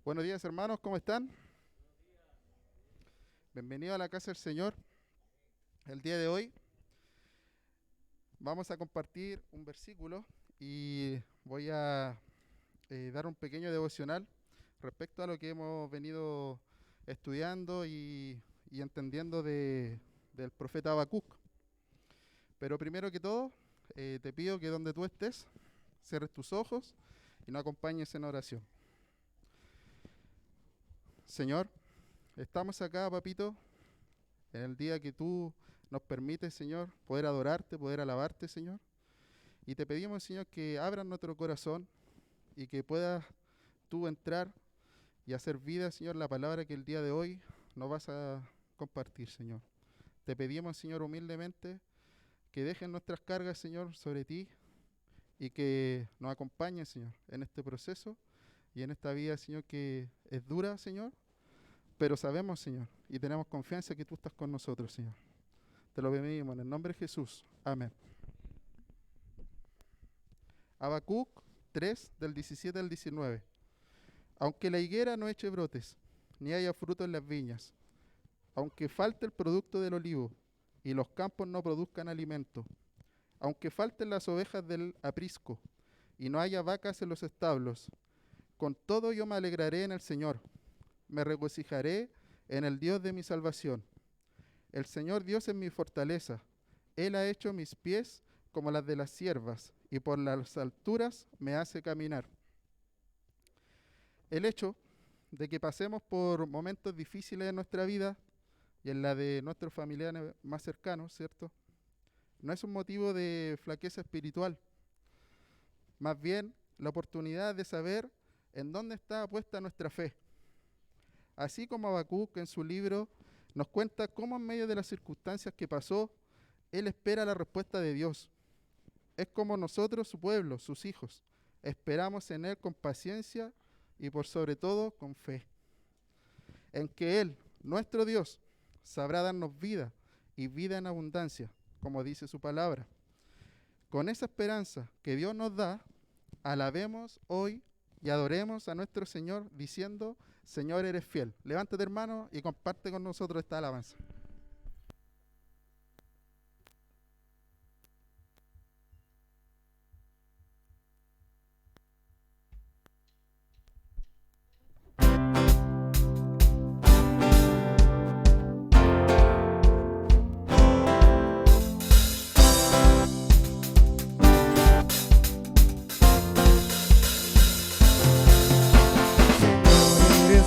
Buenos días, hermanos, ¿cómo están? Bienvenidos a la casa del Señor. El día de hoy vamos a compartir un versículo y voy a dar un pequeño devocional respecto a lo que hemos venido estudiando y entendiendo del profeta Habacuc. Pero primero que todo, te pido que donde tú estés, cierres tus ojos y nos acompañes en oración. Señor, estamos acá, papito, en el día que tú nos permites, Señor, poder adorarte, poder alabarte, Señor. Y te pedimos, Señor, que abras nuestro corazón y que puedas tú entrar y hacer vida, Señor, la palabra que el día de hoy nos vas a compartir, Señor. Te pedimos, Señor, humildemente, que dejes nuestras cargas, Señor, sobre ti y que nos acompañes, Señor, en este proceso y en esta vida, Señor, que es dura, Señor, pero sabemos, Señor, y tenemos confianza que tú estás con nosotros, Señor. Te lo pedimos en el nombre de Jesús. Amén. Habacuc 3, del 17 al 19. Aunque la higuera no eche brotes, ni haya fruto en las viñas, aunque falte el producto del olivo, y los campos no produzcan alimento, aunque falten las ovejas del aprisco, y no haya vacas en los establos, con todo yo me alegraré en el Señor, me regocijaré en el Dios de mi salvación. El Señor Dios es mi fortaleza, Él ha hecho mis pies como las de las ciervas, y por las alturas me hace caminar. El hecho de que pasemos por momentos difíciles en nuestra vida y en la de nuestros familiares más cercanos, ¿cierto?, no es un motivo de flaqueza espiritual, más bien la oportunidad de saber en dónde está puesta nuestra fe. Así como Habacuc en su libro nos cuenta cómo en medio de las circunstancias que pasó, él espera la respuesta de Dios. Es como nosotros, su pueblo, sus hijos, esperamos en Él con paciencia y por sobre todo con fe. En que Él, nuestro Dios, sabrá darnos vida y vida en abundancia, como dice su palabra. Con esa esperanza que Dios nos da, alabemos hoy y adoremos a nuestro Señor diciendo: Señor, eres fiel. Levántate, hermano, y comparte con nosotros esta alabanza.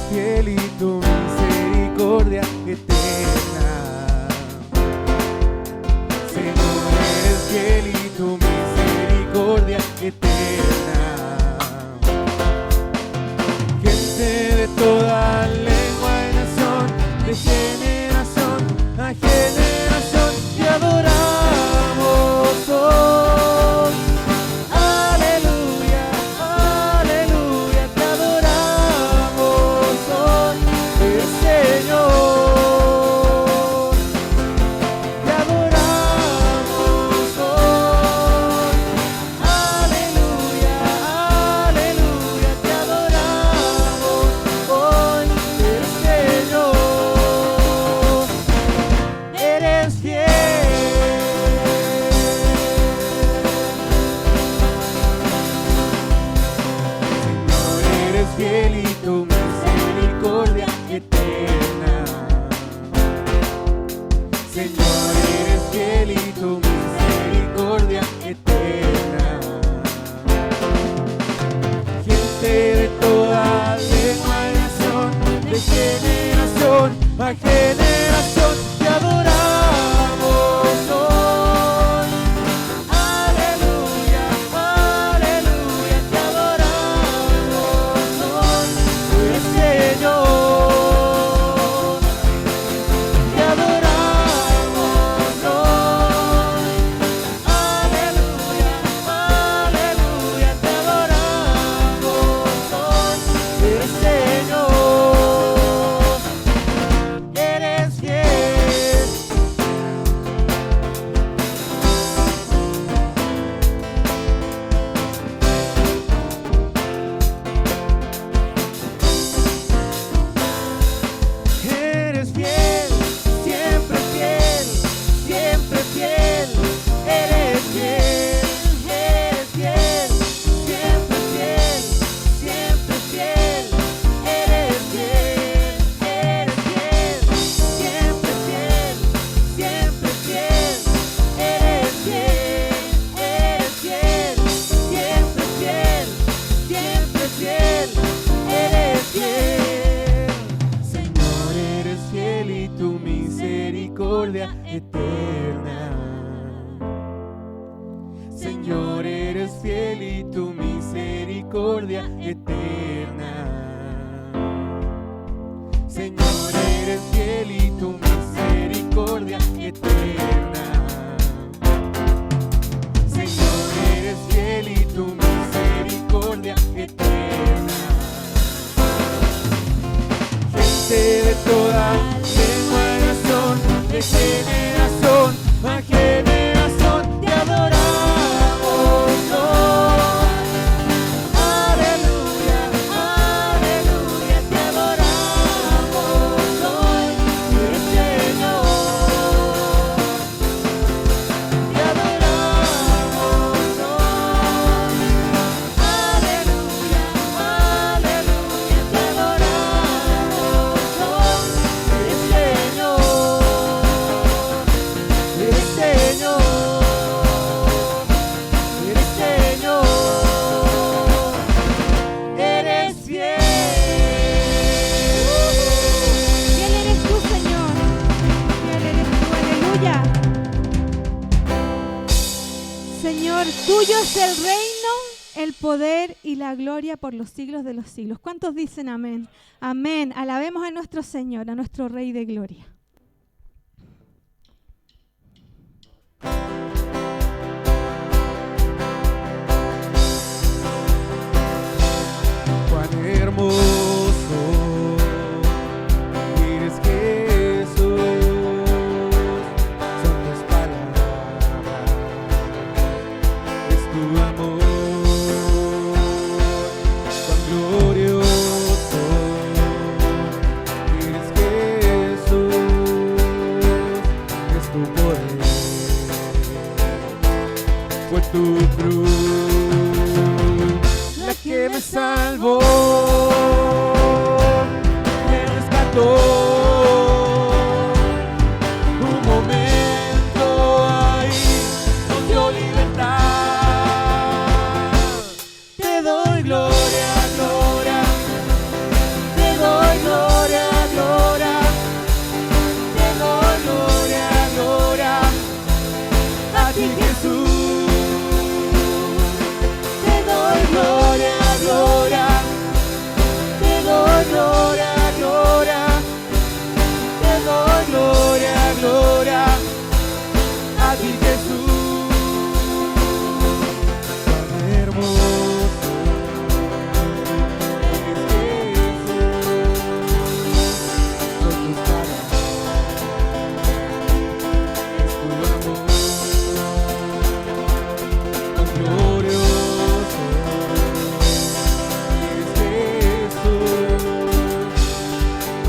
Fiel y tu misericordia eterna. Señor, eres fiel y tu misericordia eterna. Gente de toda lengua y nación, de generación a generación, te adoramos hoy. Aleluya, aleluya, te adoramos hoy, el Señor. Te adoramos hoy. Aleluya, aleluya, te adoramos hoy, el Señor. Eres fiel. Señor, eres fiel y tu misericordia eterna. Señor, eres fiel y tu misericordia eterna. Gente de toda lengua y nación, de generación a generación, te adoramos hoy. Aleluya, aleluya, te adoramos hoy, el Señor. Te adoramos hoy. Aleluya, aleluya, te adoramos hoy, el Señor. Eres fiel, eres fiel. Señor, eres fiel y tu misericordia eterna. Señor, eres fiel y tu misericordia eterna. Señor, eres fiel y tu misericordia eterna. Señor, eres fiel y tu misericordia eterna. Gente de toda lengua y nación, de generación a generación, te adoramos, Lord. Aleluya, aleluya, te adoramos, Lord. Eres Señor. Te adoramos, Lord. Aleluya, aleluya, te adoramos, Lord. Eres Señor. Eres Señor. Eres Señor. Eres fiel. Fiel eres tú, Señor. Fiel eres tú, aleluya. Señor, tuyo es el reino, el poder y la gloria por los siglos de los siglos. ¿Cuántos dicen amén? Amén. Alabemos a nuestro Señor, a nuestro Rey de gloria. Cuán hermoso eres, Jesús, son tus palabras, es tu amor. Cuán glorioso eres, Jesús, es tu poder. Fue tu cruz la que me salvó, me rescató. Un momento ahí nos dio libertad. Te doy gloria, gloria, te doy gloria, gloria, te doy gloria, gloria, a ti Jesús. Te doy gloria, gloria, te doy gloria, gloria, te doy gloria, gloria, a ti Jesús. Cuán hermoso eres, Jesús, son tus palabras, es tu amor. Cuán glorioso eres, Jesús,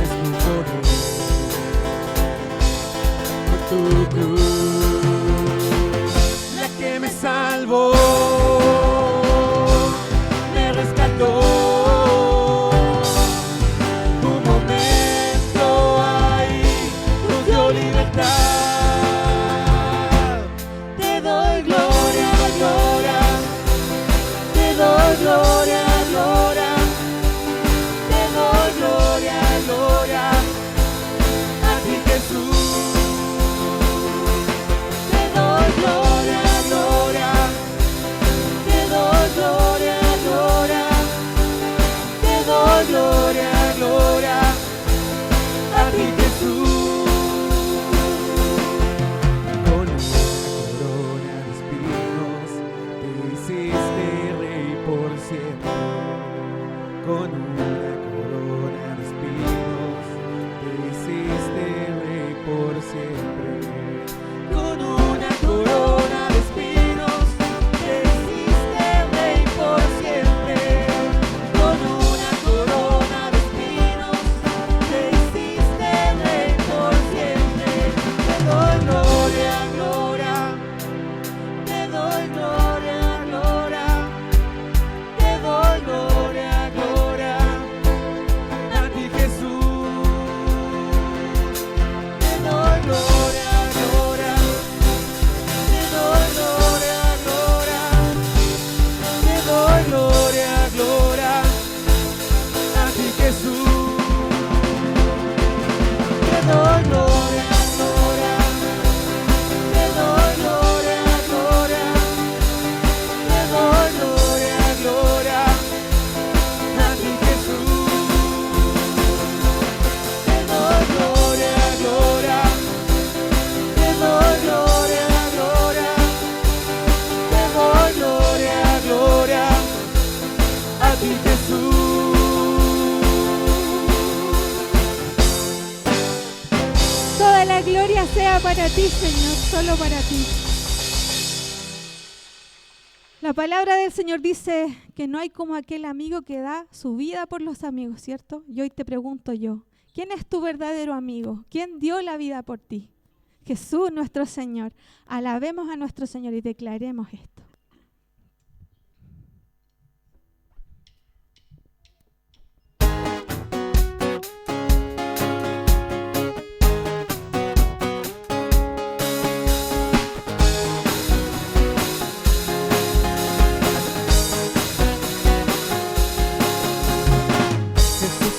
es tu poder. Fue tu cruz la que me salvó, me rescató. Un momento ahí nos dio libertad. Te doy gloria, gloria, te doy gloria, gloria, te doy gloria, gloria, a ti Jesús. Te doy gloria, gloria, te doy gloria, gloria, te doy gloria, gloria, a ti Jesús. Con una corona de espinos te hiciste rey por siempre. Con una corona de espinos te hiciste rey por siempre. Con una corona de espinos te hiciste rey por siempre. Con una corona de espinos te hiciste rey por siempre. Te doy gloria, gloria, te doy gloria, gloria, te doy gloria, gloria, gloria sea para ti, Señor, solo para ti. La palabra del Señor dice que no hay como aquel amigo que da su vida por los amigos, ¿cierto? Y hoy te pregunto yo, ¿quién es tu verdadero amigo? ¿Quién dio la vida por ti? Jesús, nuestro Señor. Alabemos a nuestro Señor y declaremos esto.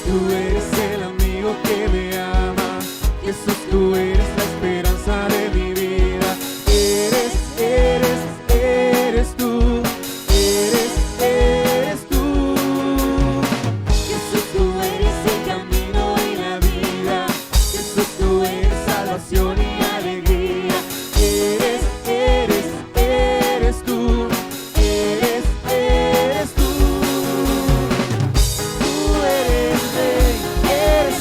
Tú eres el amigo que me ama, Jesús, tú eres la esperanza de mi vida. Eres tú, eres tú. Jesús, tú eres el camino y la vida. Jesús, tú eres salvación y alegría. Eres tú, eres tú.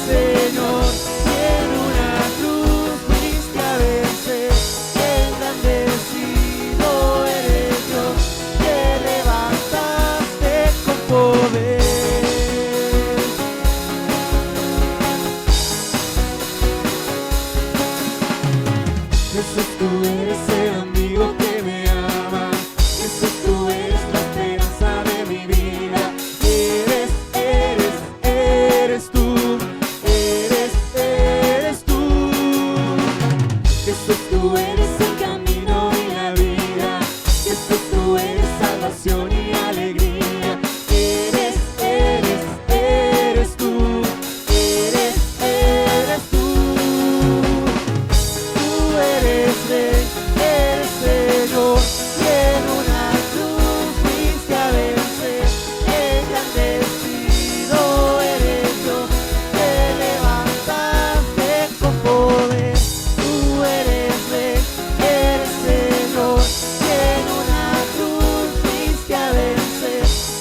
Señor, en una cruz fuiste a vencer, engrandecido eres Dios, te levantaste con poder. Jesús, tú eres el amigo que me ama, Jesús, tú eres la esperanza de mi vida. Eres tú. Jesús, tú eres el camino y la vida. Jesús, tú eres salvación y alegría. Eres tú, eres tú. Tú eres Rey, eres Señor, y en una cruz fuiste a vencer.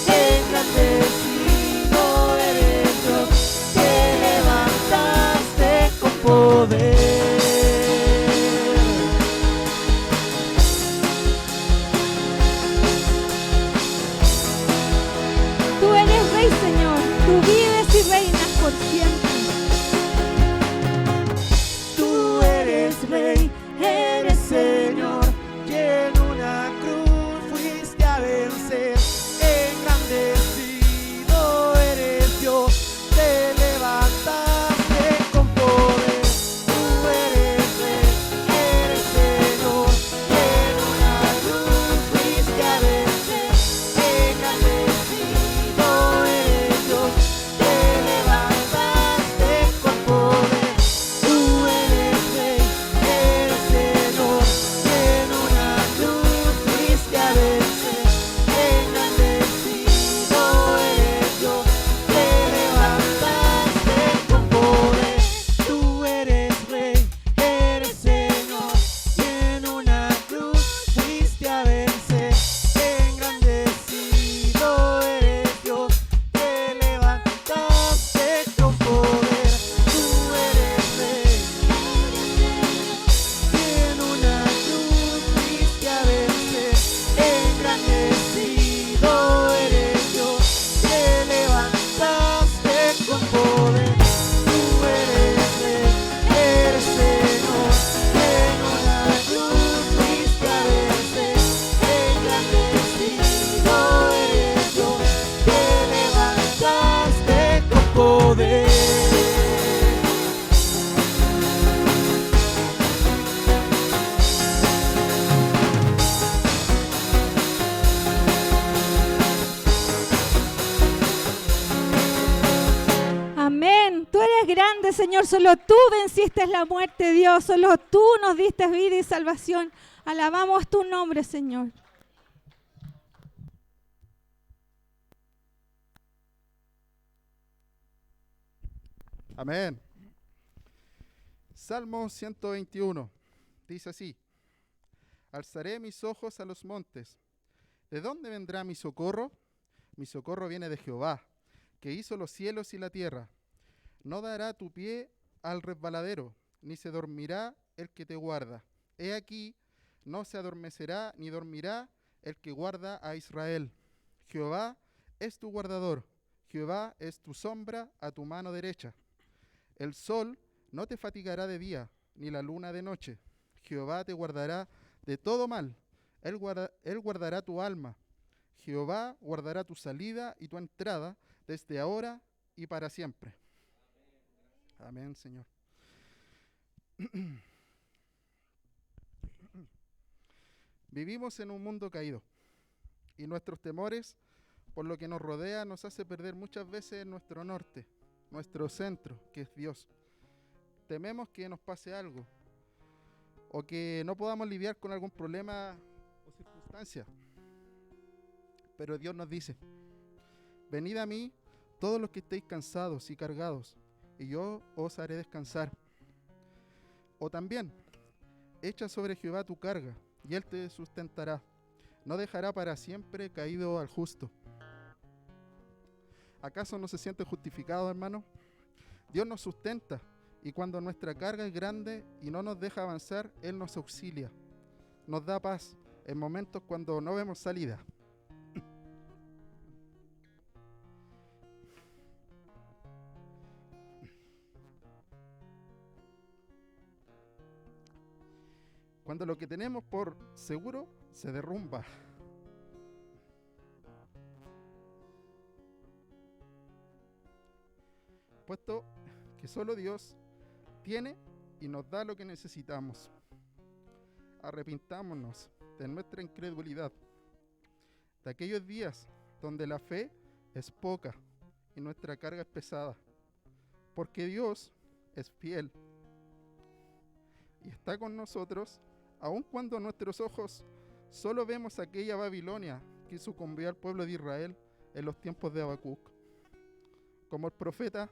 Engrandecido eres Dios, te levantaste con poder. Tú eres Rey, Señor. Tú vives y reinas por siempre. Tú eres Rey, eres Señor, y en una cruz fuiste a vencer. Engrandecido eres Dios, te levantaste con poder. Tú eres Rey, eres Señor, y en una cruz fuiste a vencer. Engrandecido eres Dios, te levantaste con poder. Tú eres Rey, eres Señor, y en una cruz fuiste a vencer. Engrandecido eres Dios, te levantaste con poder. Tú eres Rey, eres Señor, y en una cruz fuiste a vencer. Engrandecido eres Dios, te levantaste con poder. Tú eres Rey, y en una cruz fuiste a vencer. Engrandecido eres Dios, te levantaste con poder. Tú eres Rey, eres Señor, en una cruz fuiste a vencer. Engrandecido eres Dios, te levantaste con poder. Amén. Tú eres grande, Señor. Solo tú venciste la muerte, Dios. Solo tú nos diste vida y salvación. Alabamos tu nombre, Señor. Amén. Salmo 121. Dice así: Alzaré mis ojos a los montes. ¿De dónde vendrá mi socorro? Mi socorro viene de Jehová, que hizo los cielos y la tierra. No dará tu pie al resbaladero, ni se dormirá el que te guarda. He aquí, no se adormecerá ni dormirá el que guarda a Israel. Jehová es tu guardador, Jehová es tu sombra a tu mano derecha. El sol no te fatigará de día, ni la luna de noche. Jehová te guardará de todo mal, él guardará tu alma. Jehová guardará tu salida y tu entrada desde ahora y para siempre. Amén, Señor. Vivimos en un mundo caído y nuestros temores por lo que nos rodea nos hace perder muchas veces nuestro norte, nuestro centro, que es Dios. Tememos que nos pase algo o que no podamos lidiar con algún problema o circunstancia. Pero Dios nos dice: venid a mí todos los que estéis cansados y cargados, y yo os haré descansar. O también, echa sobre Jehová tu carga, y él te sustentará. No dejará para siempre caído al justo. ¿Acaso no se siente justificado, hermano? Dios nos sustenta, y cuando nuestra carga es grande y no nos deja avanzar, Él nos auxilia. Nos da paz en momentos cuando no vemos salida. Cuando lo que tenemos por seguro se derrumba. Puesto que solo Dios tiene y nos da lo que necesitamos. Arrepintámonos de nuestra incredulidad, de aquellos días donde la fe es poca y nuestra carga es pesada, porque Dios es fiel y está con nosotros, aun cuando nuestros ojos solo vemos aquella Babilonia que sucumbió al pueblo de Israel en los tiempos de Habacuc. Como el profeta,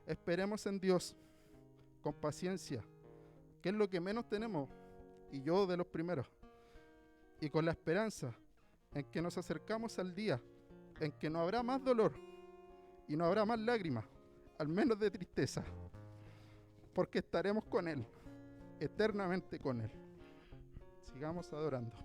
esperemos en Dios con paciencia, que es lo que menos tenemos, y yo de los primeros, y con la esperanza en que nos acercamos al día en que no habrá más dolor y no habrá más lágrimas, al menos de tristeza, porque estaremos con Él, eternamente con Él. Sigamos adorando.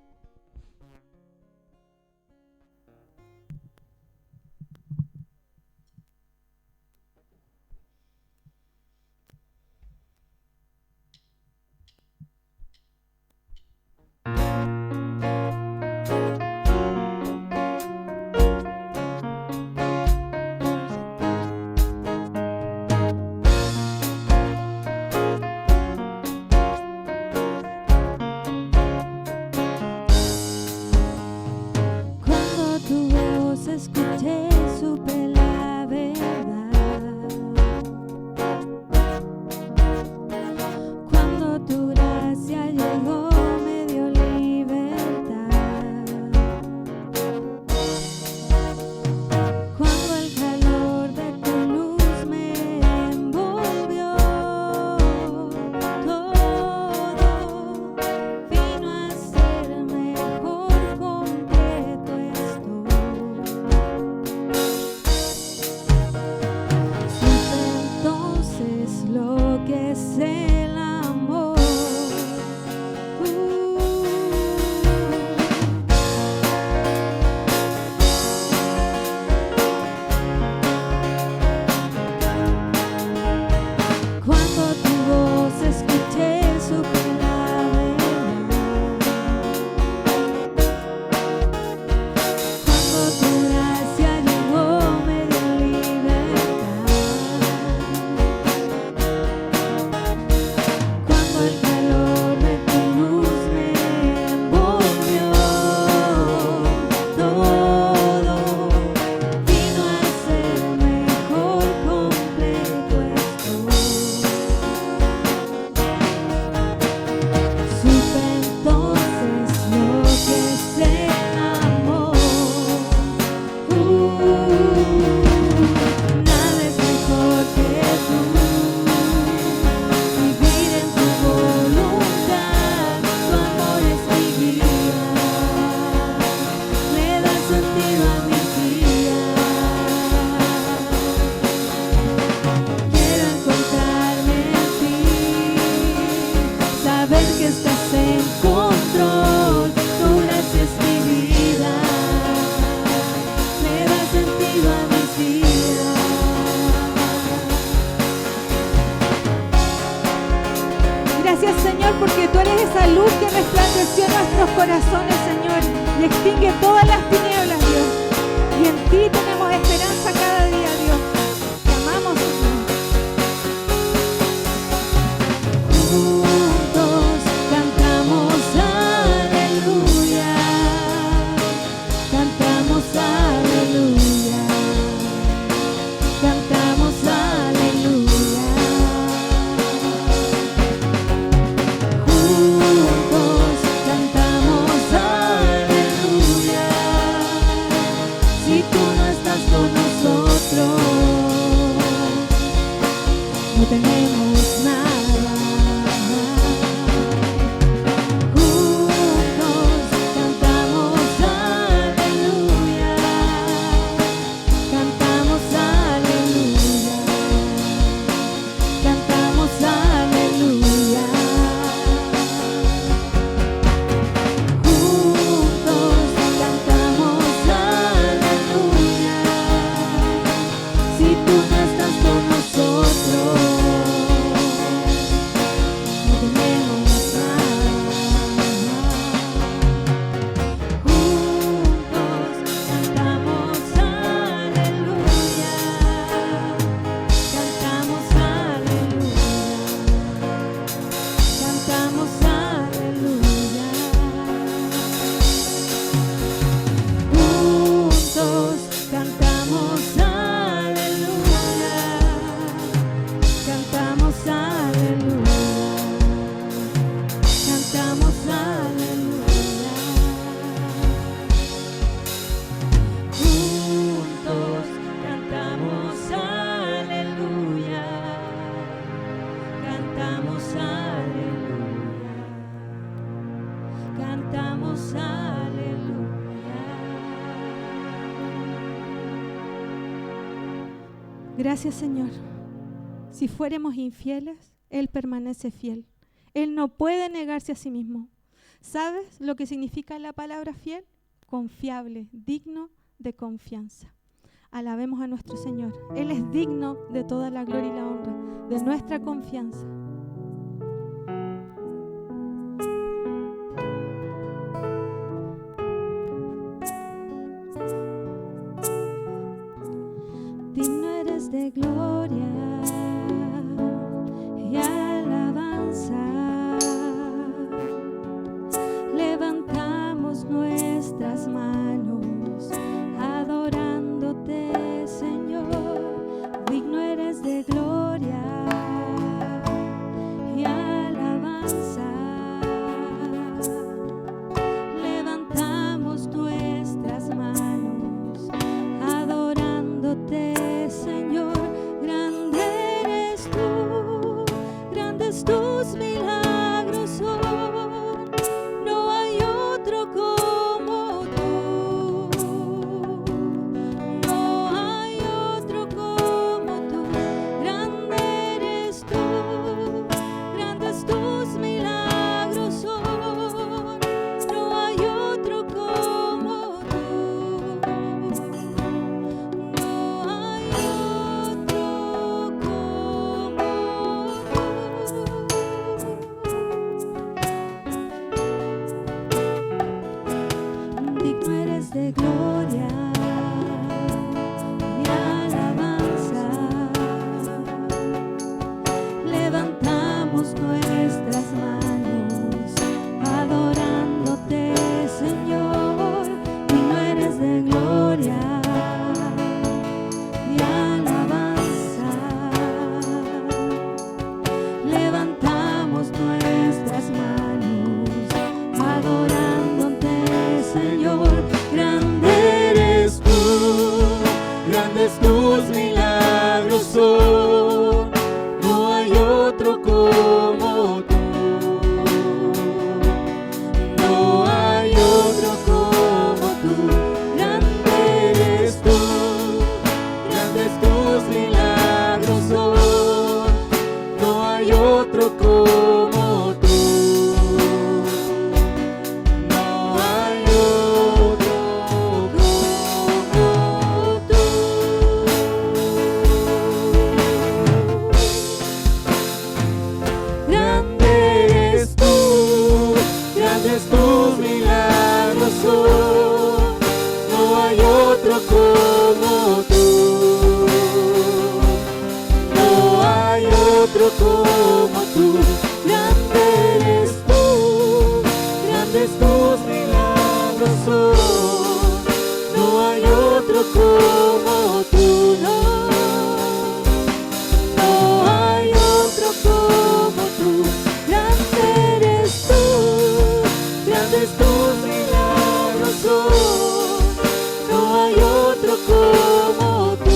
luz que resplandeció en nuestros corazones, Señor, y extingue todas las tinieblas, Dios. Y en ti tenemos esperanza cada día, Dios. Te amamos, Señor. Juntos cantamos aleluya, cantamos aleluya, cantamos aleluya. Juntos cantamos aleluya, si tú no estás con nosotros, no tenemos nada. Juntos cantamos aleluya, cantamos aleluya, cantamos aleluya. Juntos cantamos aleluya, si tú no estás con nosotros, no tenemos nada. Juntos cantamos aleluya, cantamos aleluya, cantamos aleluya. Juntos cantamos aleluya, cantamos aleluya, cantamos aleluya. Juntos cantamos aleluya, cantamos aleluya, cantamos aleluya. Gracias, Señor. Si fuéramos infieles, Él permanece fiel. Él no puede negarse a sí mismo. ¿Sabes lo que significa la palabra fiel? Confiable, digno de confianza. Alabemos a nuestro Señor. Él es digno de toda la gloria y la honra, de nuestra confianza. Digno eres de gloria y alabanza. Levantamos nuestras manos adorándote, Señor. Digno eres de gloria y alabanza. Levantamos nuestras manos adorándote, Señor. Grande eres tú, grandes tus milagros son. No hay otro como tú, no hay otro como tú. Grande eres tú, grandes tus milagros son. No hay otro como tú, no hay otro como tú. Digno eres de gloria y alabanza. Levantamos nuestras manos adorándote, Señor. Digno eres de gloria y alabanza. Levantamos nuestras manos adorándote, Señor. Grande eres tú, grandes tus milagros son. No hay otro como tú, no hay otro como tú. Grande eres tú, grandes tus milagros son. No hay otro como tú, no hay otro como tú. Grande eres tú, otro como tú. Grande eres tú, grandes tus milagros son. No hay otro como tú, no. No hay otro como tú. Grande eres tú, grandes tus milagros son. No hay otro como tú.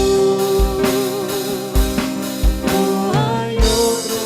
No hay otro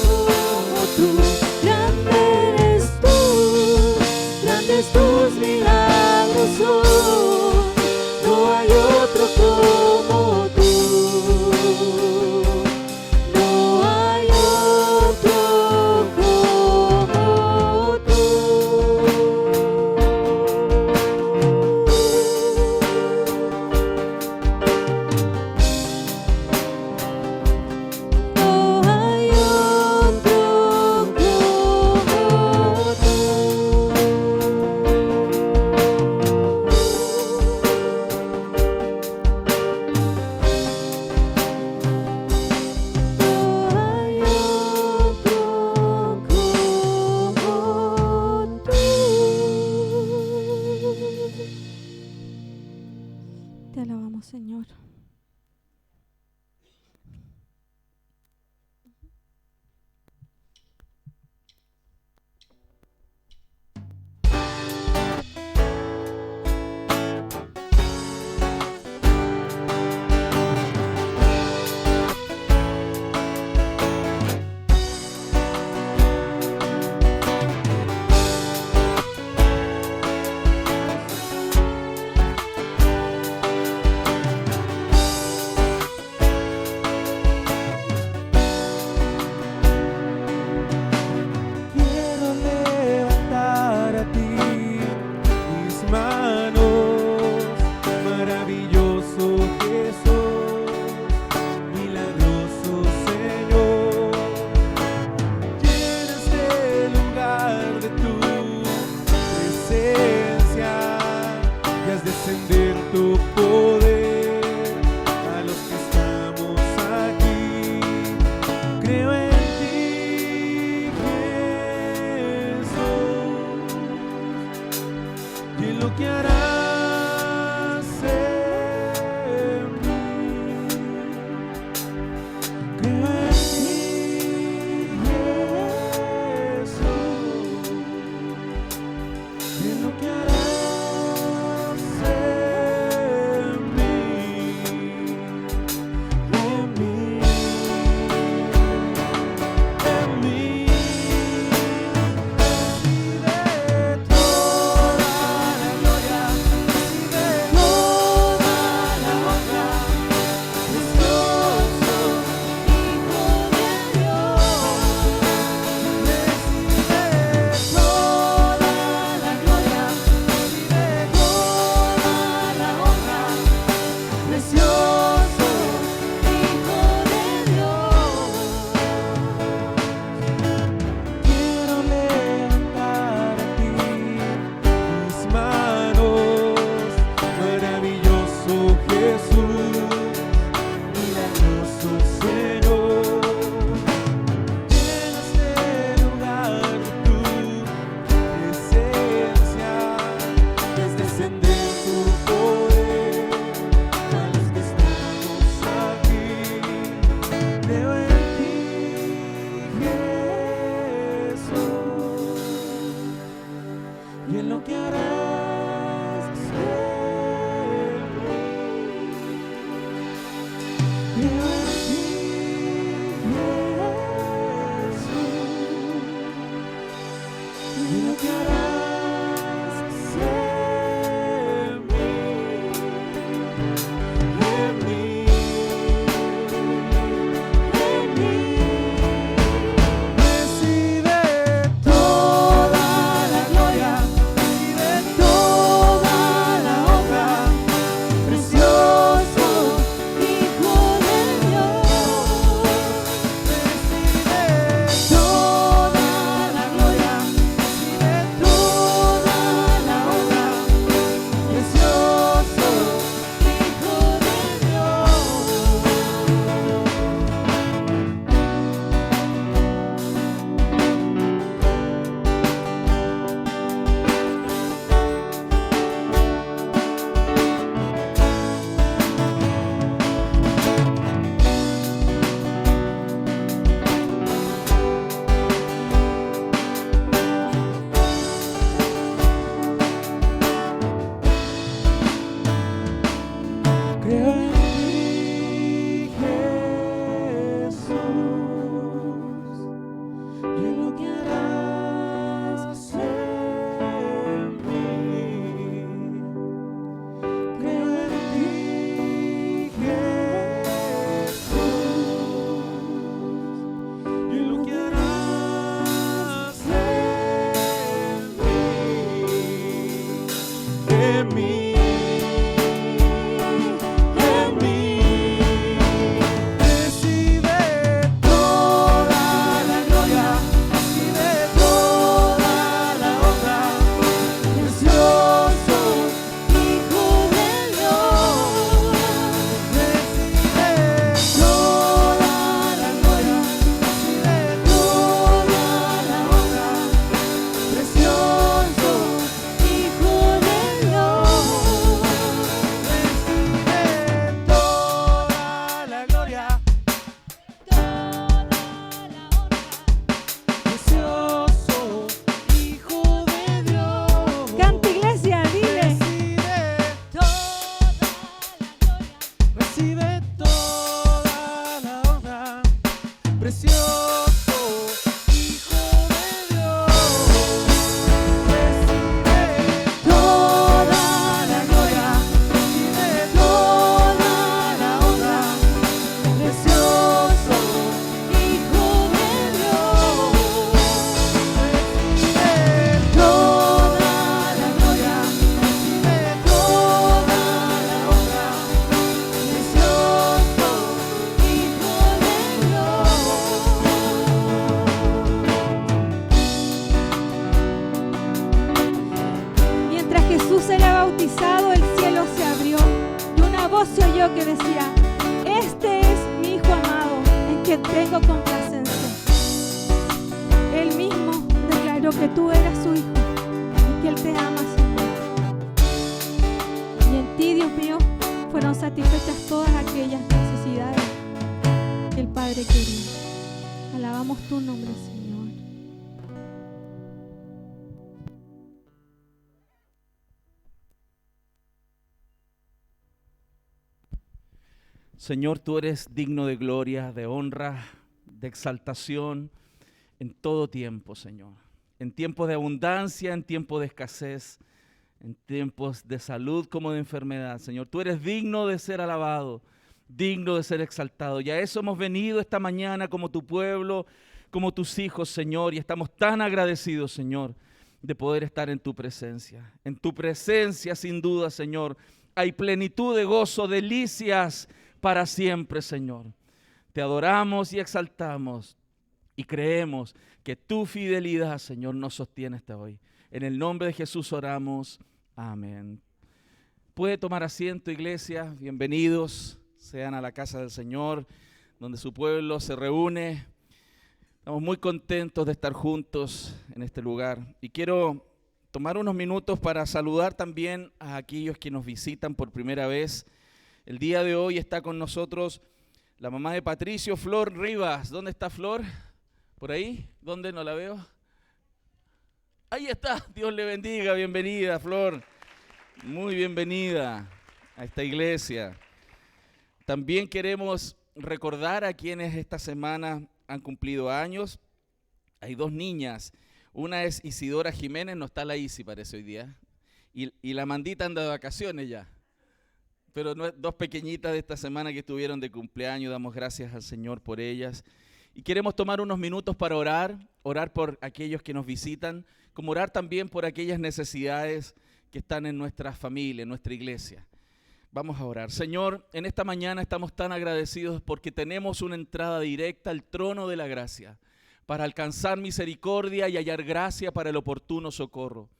precioso Hijo de Dios. Recibe toda la gloria, recibe toda la honra, precioso Hijo de Dios. Recibe toda la gloria, recibe toda la honra, precioso Hijo de Dios. Mientras Jesús era bautizado, el cielo se abrió y una voz se oyó que decía: este es mi Hijo amado, en quien tengo complacencia. Él mismo declaró que tú eras su Hijo y que Él te ama, Señor. Y en ti, Dios mío, fueron satisfechas todas aquellas necesidades que el Padre quería. Alabamos tu nombre, Señor. Señor, tú eres digno de gloria, de honra, de exaltación en todo tiempo, Señor. En tiempos de abundancia, en tiempos de escasez, en tiempos de salud como de enfermedad, Señor. Tú eres digno de ser alabado, digno de ser exaltado. Y a eso hemos venido esta mañana como tu pueblo, como tus hijos, Señor. Y estamos tan agradecidos, Señor, de poder estar en tu presencia. En tu presencia, sin duda, Señor, hay plenitud de gozo, delicias para siempre, Señor. Te adoramos y exaltamos y creemos que tu fidelidad, Señor, nos sostiene hasta hoy. En el nombre de Jesús oramos. Amén. Puede tomar asiento, iglesia. Bienvenidos sean a la casa del Señor, donde su pueblo se reúne. Estamos muy contentos de estar juntos en este lugar. Y quiero tomar unos minutos para saludar también a aquellos que nos visitan por primera vez. El día de hoy está con nosotros la mamá de Patricio, Flor Rivas. ¿Dónde está Flor? ¿Por ahí? ¿Dónde? No la veo. Ahí está. Dios le bendiga. Bienvenida, Flor. Muy bienvenida a esta iglesia. También queremos recordar a quienes esta semana han cumplido años. Hay dos niñas. Una es Isidora Jiménez. No está la Isi, parece, hoy día. Y la Mandita anda de vacaciones ya. Pero dos pequeñitas de esta semana que estuvieron de cumpleaños, damos gracias al Señor por ellas. Y queremos tomar unos minutos para orar por aquellos que nos visitan, como orar también por aquellas necesidades que están en nuestra familia, en nuestra iglesia. Vamos a orar. Señor, en esta mañana estamos tan agradecidos porque tenemos una entrada directa al trono de la gracia para alcanzar misericordia y hallar gracia para el oportuno socorro.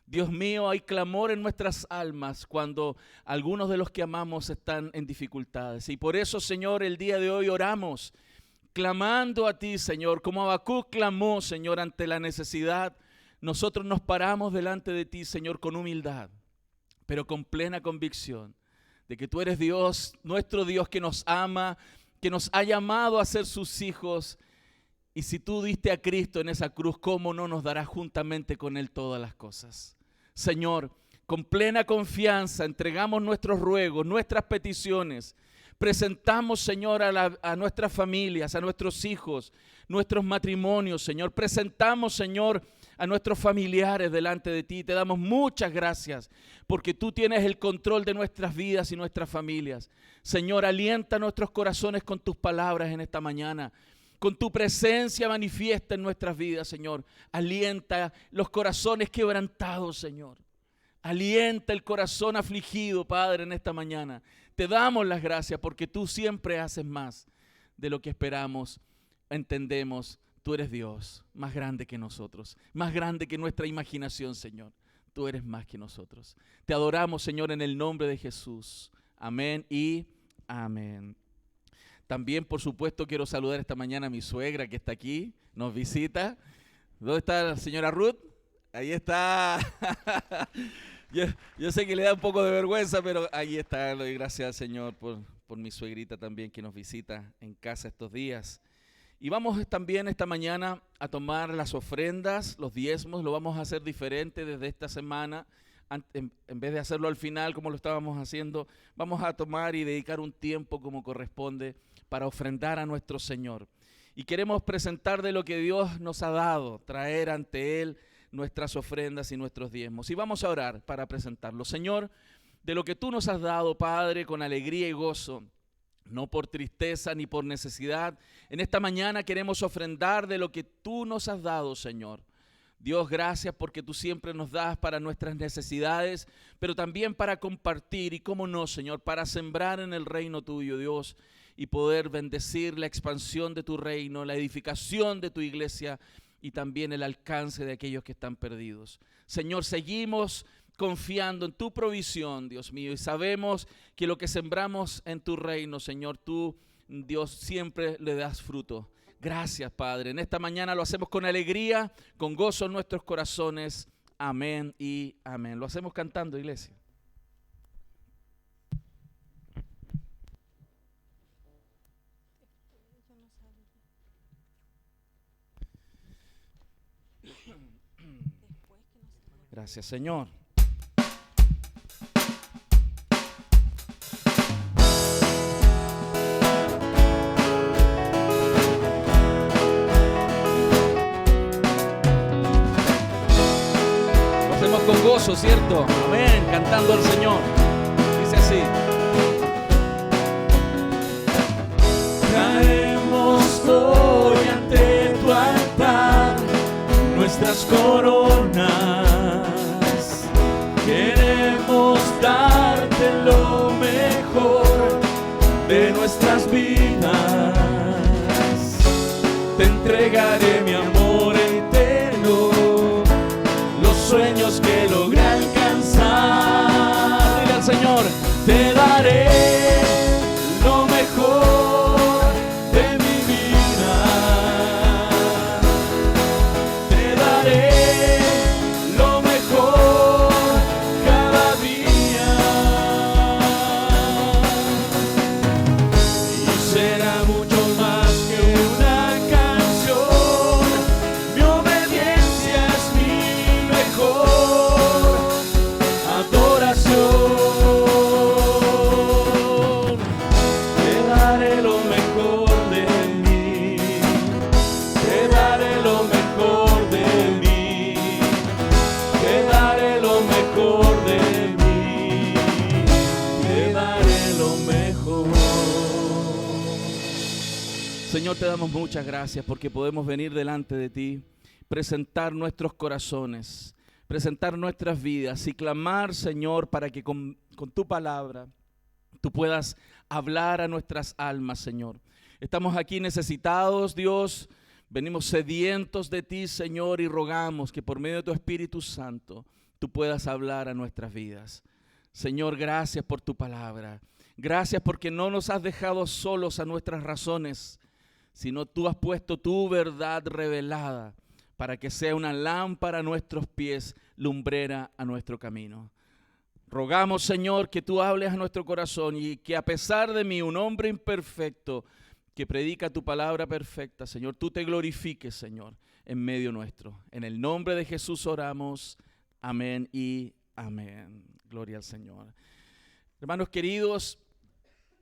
Dios mío, hay clamor en nuestras almas cuando algunos de los que amamos están en dificultades. Y por eso, Señor, el día de hoy oramos, clamando a ti, Señor, como Habacuc clamó, Señor, ante la necesidad. Nosotros nos paramos delante de ti, Señor, con humildad, pero con plena convicción de que tú eres Dios, nuestro Dios que nos ama, que nos ha llamado a ser sus hijos. Y si tú diste a Cristo en esa cruz, ¿cómo no nos darás juntamente con Él todas las cosas? Señor, con plena confianza entregamos nuestros ruegos, nuestras peticiones. Presentamos, Señor, a nuestras familias, a nuestros hijos, nuestros matrimonios, Señor. Presentamos, Señor, a nuestros familiares delante de ti. Te damos muchas gracias porque tú tienes el control de nuestras vidas y nuestras familias. Señor, alienta nuestros corazones con tus palabras en esta mañana. Con tu presencia manifiesta en nuestras vidas, Señor. Alienta los corazones quebrantados, Señor. Alienta el corazón afligido, Padre, en esta mañana. Te damos las gracias porque tú siempre haces más de lo que esperamos, entendemos. Tú eres Dios, más grande que nosotros, más grande que nuestra imaginación, Señor. Tú eres más que nosotros. Te adoramos, Señor, en el nombre de Jesús. Amén y amén. También, por supuesto, quiero saludar esta mañana a mi suegra que está aquí, nos visita. ¿Dónde está la señora Ruth? Ahí está. Yo sé que le da un poco de vergüenza, pero ahí está. Le doy gracias al Señor por mi suegrita también que nos visita en casa estos días. Y vamos también esta mañana a tomar las ofrendas, los diezmos. Lo vamos a hacer diferente desde esta semana. En vez de hacerlo al final como lo estábamos haciendo, vamos a tomar y dedicar un tiempo como corresponde para ofrendar a nuestro Señor. y queremos presentar de lo que Dios nos ha dado, traer ante Él nuestras ofrendas y nuestros diezmos. Y vamos a orar para presentarlo. Señor, de lo que tú nos has dado, Padre, con alegría y gozo, no por tristeza ni por necesidad, en esta mañana queremos ofrendar de lo que tú nos has dado, Señor. Dios, gracias porque tú siempre nos das para nuestras necesidades, pero también para compartir y, cómo no, Señor, para sembrar en el reino tuyo, Dios, y poder bendecir la expansión de tu reino, la edificación de tu iglesia y también el alcance de aquellos que están perdidos. Señor, seguimos confiando en tu provisión, Dios mío, y sabemos que lo que sembramos en tu reino, Señor, tú, Dios, siempre le das fruto. Gracias, Padre. En esta mañana lo hacemos con alegría, con gozo en nuestros corazones. Amén y amén. Lo hacemos cantando, iglesia. Gracias, Señor. Con gozo, ¿cierto? Amén, cantando al Señor. Dice así: traemos hoy ante tu altar nuestras coronas. Queremos darte lo mejor de nuestras vidas. Te entregaré mi amor eterno, sueños que logré alcanzar. Dile al Señor: te daré lo mejor de mi vida. Te daré lo mejor cada día. Y será mucho más que una canción. Mi obediencia es mi adoración. Te daré lo mejor de mí. Te daré lo mejor de mí. Te daré lo mejor de mí. Te daré lo mejor. Señor, te damos muchas gracias porque podemos venir delante de ti, presentar nuestros corazones, presentar nuestras vidas y clamar, Señor, para que con tu palabra tú puedas hablar a nuestras almas, Señor. Estamos aquí necesitados, Dios, venimos sedientos de ti, Señor, y rogamos que por medio de tu Espíritu Santo tú puedas hablar a nuestras vidas. Señor, gracias por tu palabra. Gracias porque no nos has dejado solos a nuestras razones, sino tú has puesto tu verdad revelada para que sea una lámpara a nuestros pies, lumbrera a nuestro camino. Rogamos, Señor, que tú hables a nuestro corazón y que a pesar de mí, un hombre imperfecto que predica tu palabra perfecta, Señor, tú te glorifiques, Señor, en medio nuestro. En el nombre de Jesús oramos. Amén y amén. Gloria al Señor. Hermanos queridos,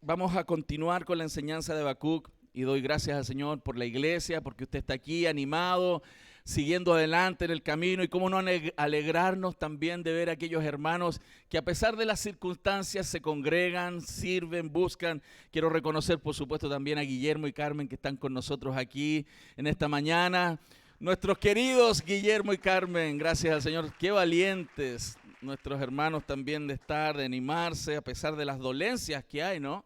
vamos a continuar con la enseñanza de Habacuc y doy gracias al Señor por la iglesia, porque usted está aquí animado, siguiendo adelante en el camino, y cómo no alegrarnos también de ver a aquellos hermanos que a pesar de las circunstancias se congregan, sirven, buscan. Quiero reconocer por supuesto también a Guillermo y Carmen que están con nosotros aquí en esta mañana. Nuestros queridos Guillermo y Carmen, gracias al Señor, qué valientes nuestros hermanos también de estar, de animarse a pesar de las dolencias que hay, ¿no?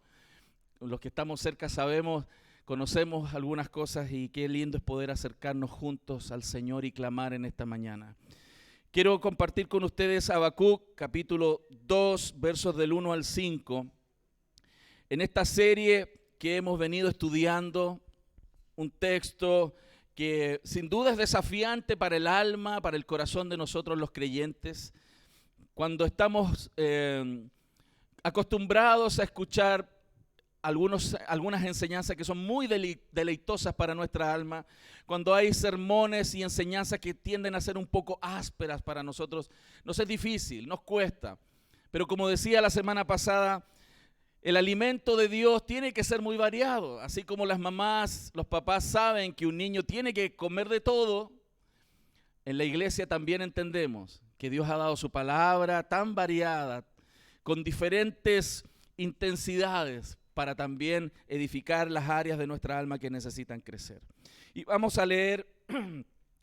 Los que estamos cerca sabemos, conocemos algunas cosas y qué lindo es poder acercarnos juntos al Señor y clamar en esta mañana. Quiero compartir con ustedes Habacuc, capítulo 2, versos del 1 al 5. En esta serie que hemos venido estudiando, un texto que sin duda es desafiante para el alma, para el corazón de nosotros los creyentes, cuando estamos acostumbrados a escuchar algunas enseñanzas que son muy deleitosas para nuestra alma, cuando hay sermones y enseñanzas que tienden a ser un poco ásperas para nosotros, nos es difícil, nos cuesta. Pero como decía la semana pasada, El alimento de Dios tiene que ser muy variado, así como las mamás, los papás saben que un niño tiene que comer de todo. En la iglesia también entendemos que Dios ha dado su palabra tan variada, con diferentes intensidades, para también edificar las áreas de nuestra alma que necesitan crecer. Y vamos a leer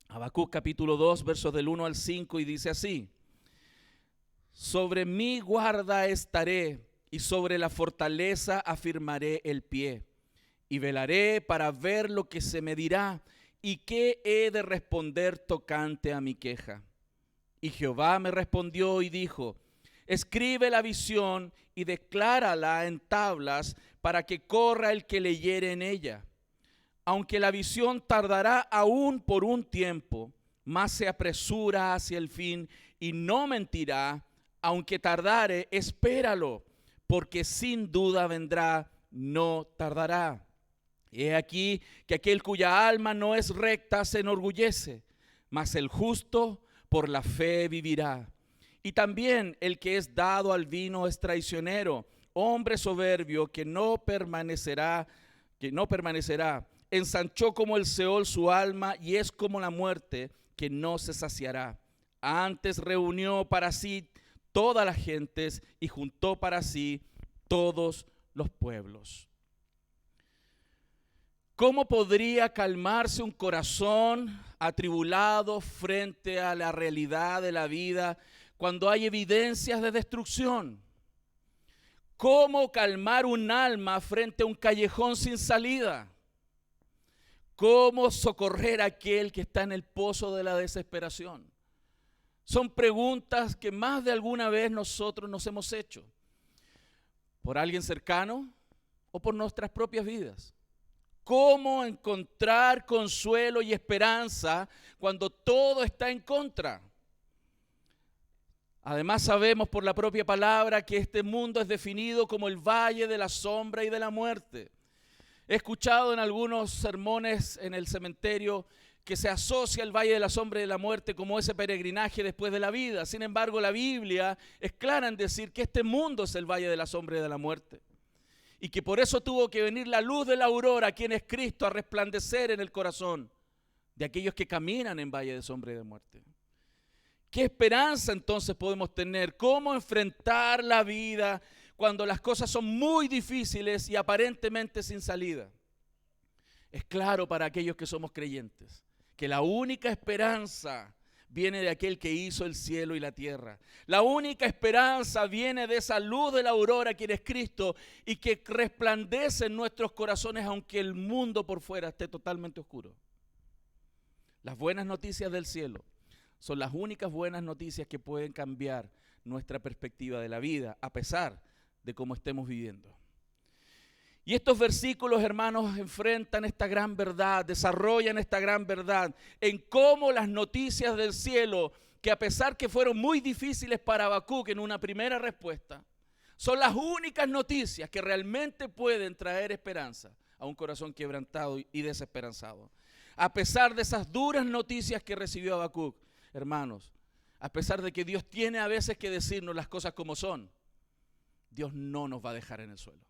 Habacuc capítulo 2, versos del 1 al 5, y dice así: sobre mi guarda estaré, y sobre la fortaleza afirmaré el pie, y velaré para ver lo que se me dirá, y qué he de responder tocante a mi queja. Y Jehová me respondió y dijo: escribe la visión y declárala en tablas, para que corra el que leyere en ella. Aunque la visión tardará aún por un tiempo, mas se apresura hacia el fin y no mentirá. Aunque tardare, espéralo, porque sin duda vendrá, no tardará. He aquí que aquel cuya alma no es recta se enorgullece, mas el justo por la fe vivirá. Y también el que es dado al vino es traicionero, hombre soberbio que no permanecerá. Ensanchó como el Seol su alma, y es como la muerte que no se saciará. Antes reunió para sí todas las gentes y juntó para sí todos los pueblos. ¿Cómo podría calmarse un corazón atribulado frente a la realidad de la vida cuando hay evidencias de destrucción? ¿Cómo calmar un alma frente a un callejón sin salida? ¿Cómo socorrer a aquel que está en el pozo de la desesperación? Son preguntas que más de alguna vez nosotros nos hemos hecho, por alguien cercano o por nuestras propias vidas. ¿Cómo encontrar consuelo y esperanza cuando todo está en contra? Además sabemos por la propia palabra que este mundo es definido como el valle de la sombra y de la muerte. He escuchado en algunos sermones en el cementerio que se asocia el valle de la sombra y de la muerte como ese peregrinaje después de la vida. Sin embargo, la Biblia es clara en decir que este mundo es el valle de la sombra y de la muerte. Y que por eso tuvo que venir la luz de la aurora, quien es Cristo, a resplandecer en el corazón de aquellos que caminan en valle de sombra y de muerte. ¿Qué esperanza entonces podemos tener? ¿Cómo enfrentar la vida cuando las cosas son muy difíciles y aparentemente sin salida? Es claro para aquellos que somos creyentes que la única esperanza viene de aquel que hizo el cielo y la tierra. La única esperanza viene de esa luz de la aurora, quien es Cristo, y que resplandece en nuestros corazones aunque el mundo por fuera esté totalmente oscuro. Las buenas noticias del cielo son las únicas buenas noticias que pueden cambiar nuestra perspectiva de la vida, a pesar de cómo estemos viviendo. Y estos versículos, hermanos, enfrentan esta gran verdad, desarrollan esta gran verdad en cómo las noticias del cielo, que a pesar que fueron muy difíciles para Habacuc en una primera respuesta, son las únicas noticias que realmente pueden traer esperanza a un corazón quebrantado y desesperanzado. A pesar de esas duras noticias que recibió Habacuc, hermanos, a pesar de que Dios tiene a veces que decirnos las cosas como son, Dios no nos va a dejar en el suelo.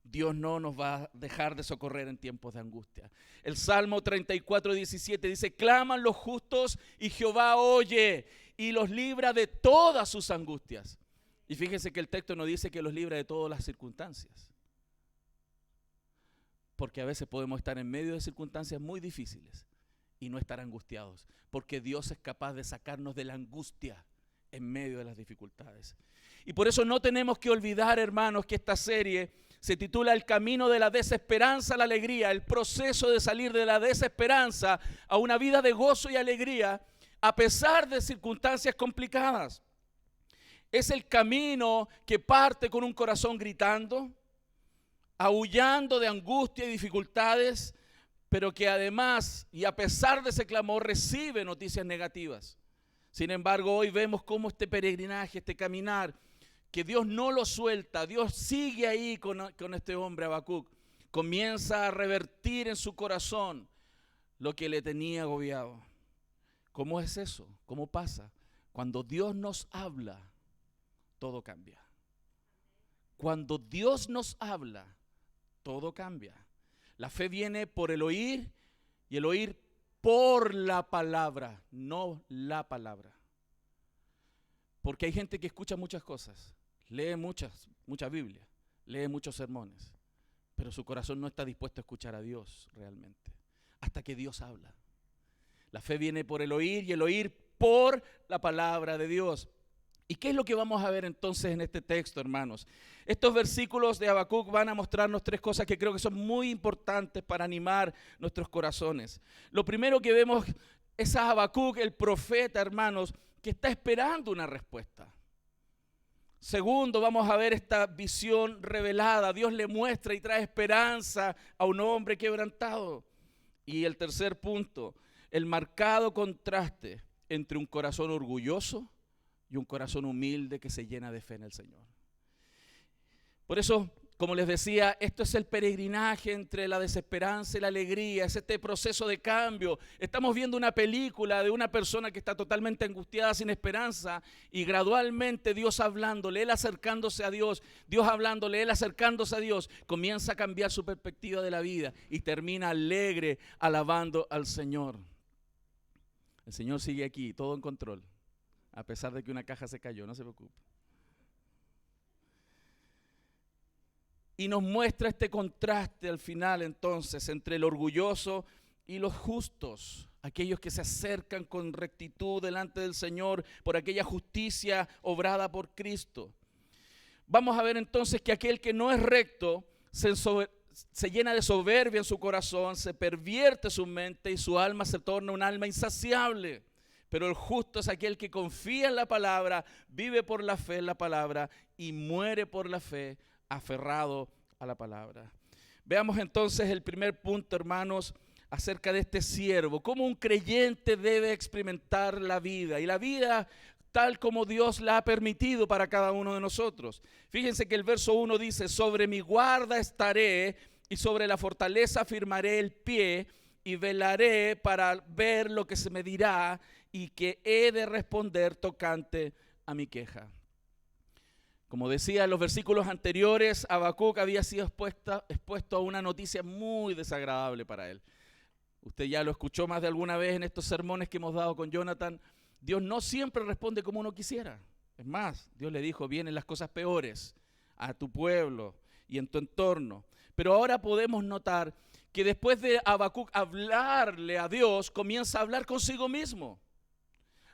Dios no nos va a dejar de socorrer en tiempos de angustia. El Salmo 34:17 dice: claman los justos y Jehová oye y los libra de todas sus angustias. Y fíjense que el texto no dice que los libra de todas las circunstancias, porque a veces podemos estar en medio de circunstancias muy difíciles y no estar angustiados, porque Dios es capaz de sacarnos de la angustia en medio de las dificultades. Y por eso no tenemos que olvidar, hermanos, que esta serie se titula El camino de la desesperanza a la alegría, el proceso de salir de la desesperanza a una vida de gozo y alegría a pesar de circunstancias complicadas. Es el camino que parte con un corazón gritando, aullando de angustia y dificultades, pero que además y a pesar de ese clamor recibe noticias negativas. Sin embargo, hoy vemos cómo este peregrinaje, este caminar, que Dios no lo suelta, Dios sigue ahí con este hombre Habacuc, comienza a revertir en su corazón lo que le tenía agobiado. ¿Cómo es eso? ¿Cómo pasa? Cuando Dios nos habla, todo cambia. cuando Dios nos habla, todo cambia. La fe viene por el oír y el oír por la palabra, no la palabra. Porque hay gente que escucha muchas cosas, lee mucha Biblia, lee muchos sermones, pero su corazón no está dispuesto a escuchar a Dios realmente, hasta que Dios habla. La fe viene por el oír y el oír por la palabra de Dios. ¿Y qué es lo que vamos a ver entonces en este texto, hermanos? Estos versículos de Habacuc van a mostrarnos tres cosas que creo que son muy importantes para animar nuestros corazones. Lo primero que vemos es a Habacuc, el profeta, hermanos, que está esperando una respuesta. Segundo, vamos a ver esta visión revelada. Dios le muestra y trae esperanza a un hombre quebrantado. Y el tercer punto, el marcado contraste entre un corazón orgulloso y un corazón humilde que se llena de fe en el Señor. Por eso, como les decía, esto es el peregrinaje entre la desesperanza y la alegría, es este proceso de cambio. Estamos viendo una película de una persona que está totalmente angustiada, sin esperanza, y gradualmente Dios hablándole, él acercándose a Dios, Dios hablándole, él acercándose a Dios, comienza a cambiar su perspectiva de la vida y termina alegre, alabando al Señor. El Señor sigue aquí, todo en control, a pesar de que una caja se cayó, no se preocupe. Y nos muestra este contraste al final entonces entre el orgulloso y los justos, aquellos que se acercan con rectitud delante del Señor por aquella justicia obrada por Cristo. Vamos a ver entonces que aquel que no es recto se llena de soberbia en su corazón, se pervierte su mente y su alma se torna un alma insaciable. Pero el justo es aquel que confía en la palabra, vive por la fe en la palabra y muere por la fe, aferrado a la palabra. Veamos entonces el primer punto, hermanos, acerca de este siervo. Cómo un creyente debe experimentar la vida. Y la vida tal como Dios la ha permitido para cada uno de nosotros. Fíjense que el verso 1 dice: sobre mi guarda estaré y sobre la fortaleza firmaré el pie y velaré para ver lo que se me dirá y que he de responder tocante a mi queja. Como decía en los versículos anteriores, Habacuc había sido expuesto a una noticia muy desagradable para él. Usted ya lo escuchó más de alguna vez en estos sermones que hemos dado con Jonathan. Dios no siempre responde como uno quisiera. Es más, Dios le dijo: vienen las cosas peores a tu pueblo y en tu entorno. Pero ahora podemos notar que después de Habacuc hablarle a Dios, comienza a hablar consigo mismo.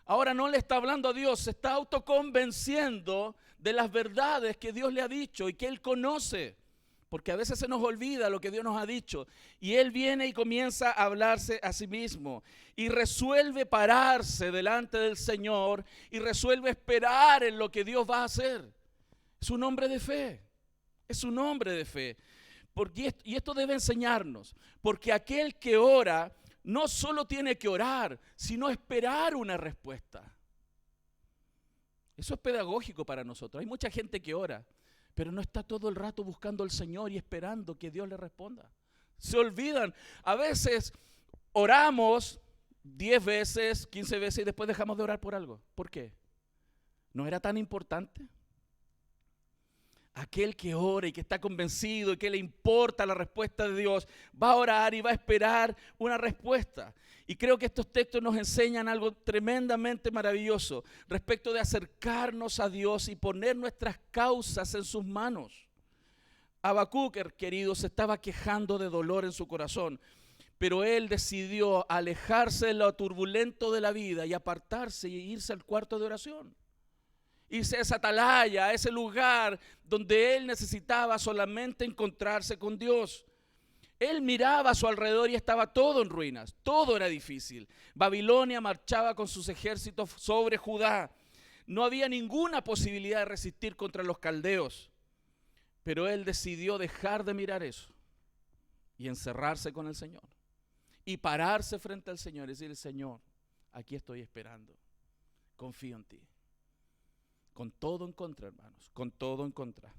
Ahora no le está hablando a Dios, se está autoconvenciendo de las verdades que Dios le ha dicho y que él conoce. Porque a veces se nos olvida lo que Dios nos ha dicho. Y él viene y comienza a hablarse a sí mismo. Y resuelve pararse delante del Señor y resuelve esperar en lo que Dios va a hacer. Es un hombre de fe. Es un hombre de fe. Y esto debe enseñarnos. Porque aquel que ora no solo tiene que orar, sino esperar una respuesta. Eso es pedagógico para nosotros. Hay mucha gente que ora, pero no está todo el rato buscando al Señor y esperando que Dios le responda. Se olvidan. A veces oramos 10 veces, 15 veces y después dejamos de orar por algo. ¿Por qué? ¿No era tan importante? Aquel que ora y que está convencido y que le importa la respuesta de Dios, va a orar y va a esperar una respuesta. Y creo que estos textos nos enseñan algo tremendamente maravilloso respecto de acercarnos a Dios y poner nuestras causas en sus manos. Habacuc, queridos, se estaba quejando de dolor en su corazón, pero él decidió alejarse de lo turbulento de la vida y apartarse y irse al cuarto de oración. Irse a esa atalaya, a ese lugar donde él necesitaba solamente encontrarse con Dios. Él miraba a su alrededor y estaba todo en ruinas, todo era difícil. Babilonia marchaba con sus ejércitos sobre Judá. No había ninguna posibilidad de resistir contra los caldeos. Pero él decidió dejar de mirar eso y encerrarse con el Señor. Y pararse frente al Señor y decir: Señor, aquí estoy esperando, confío en ti. Con todo en contra, hermanos, con todo en contra.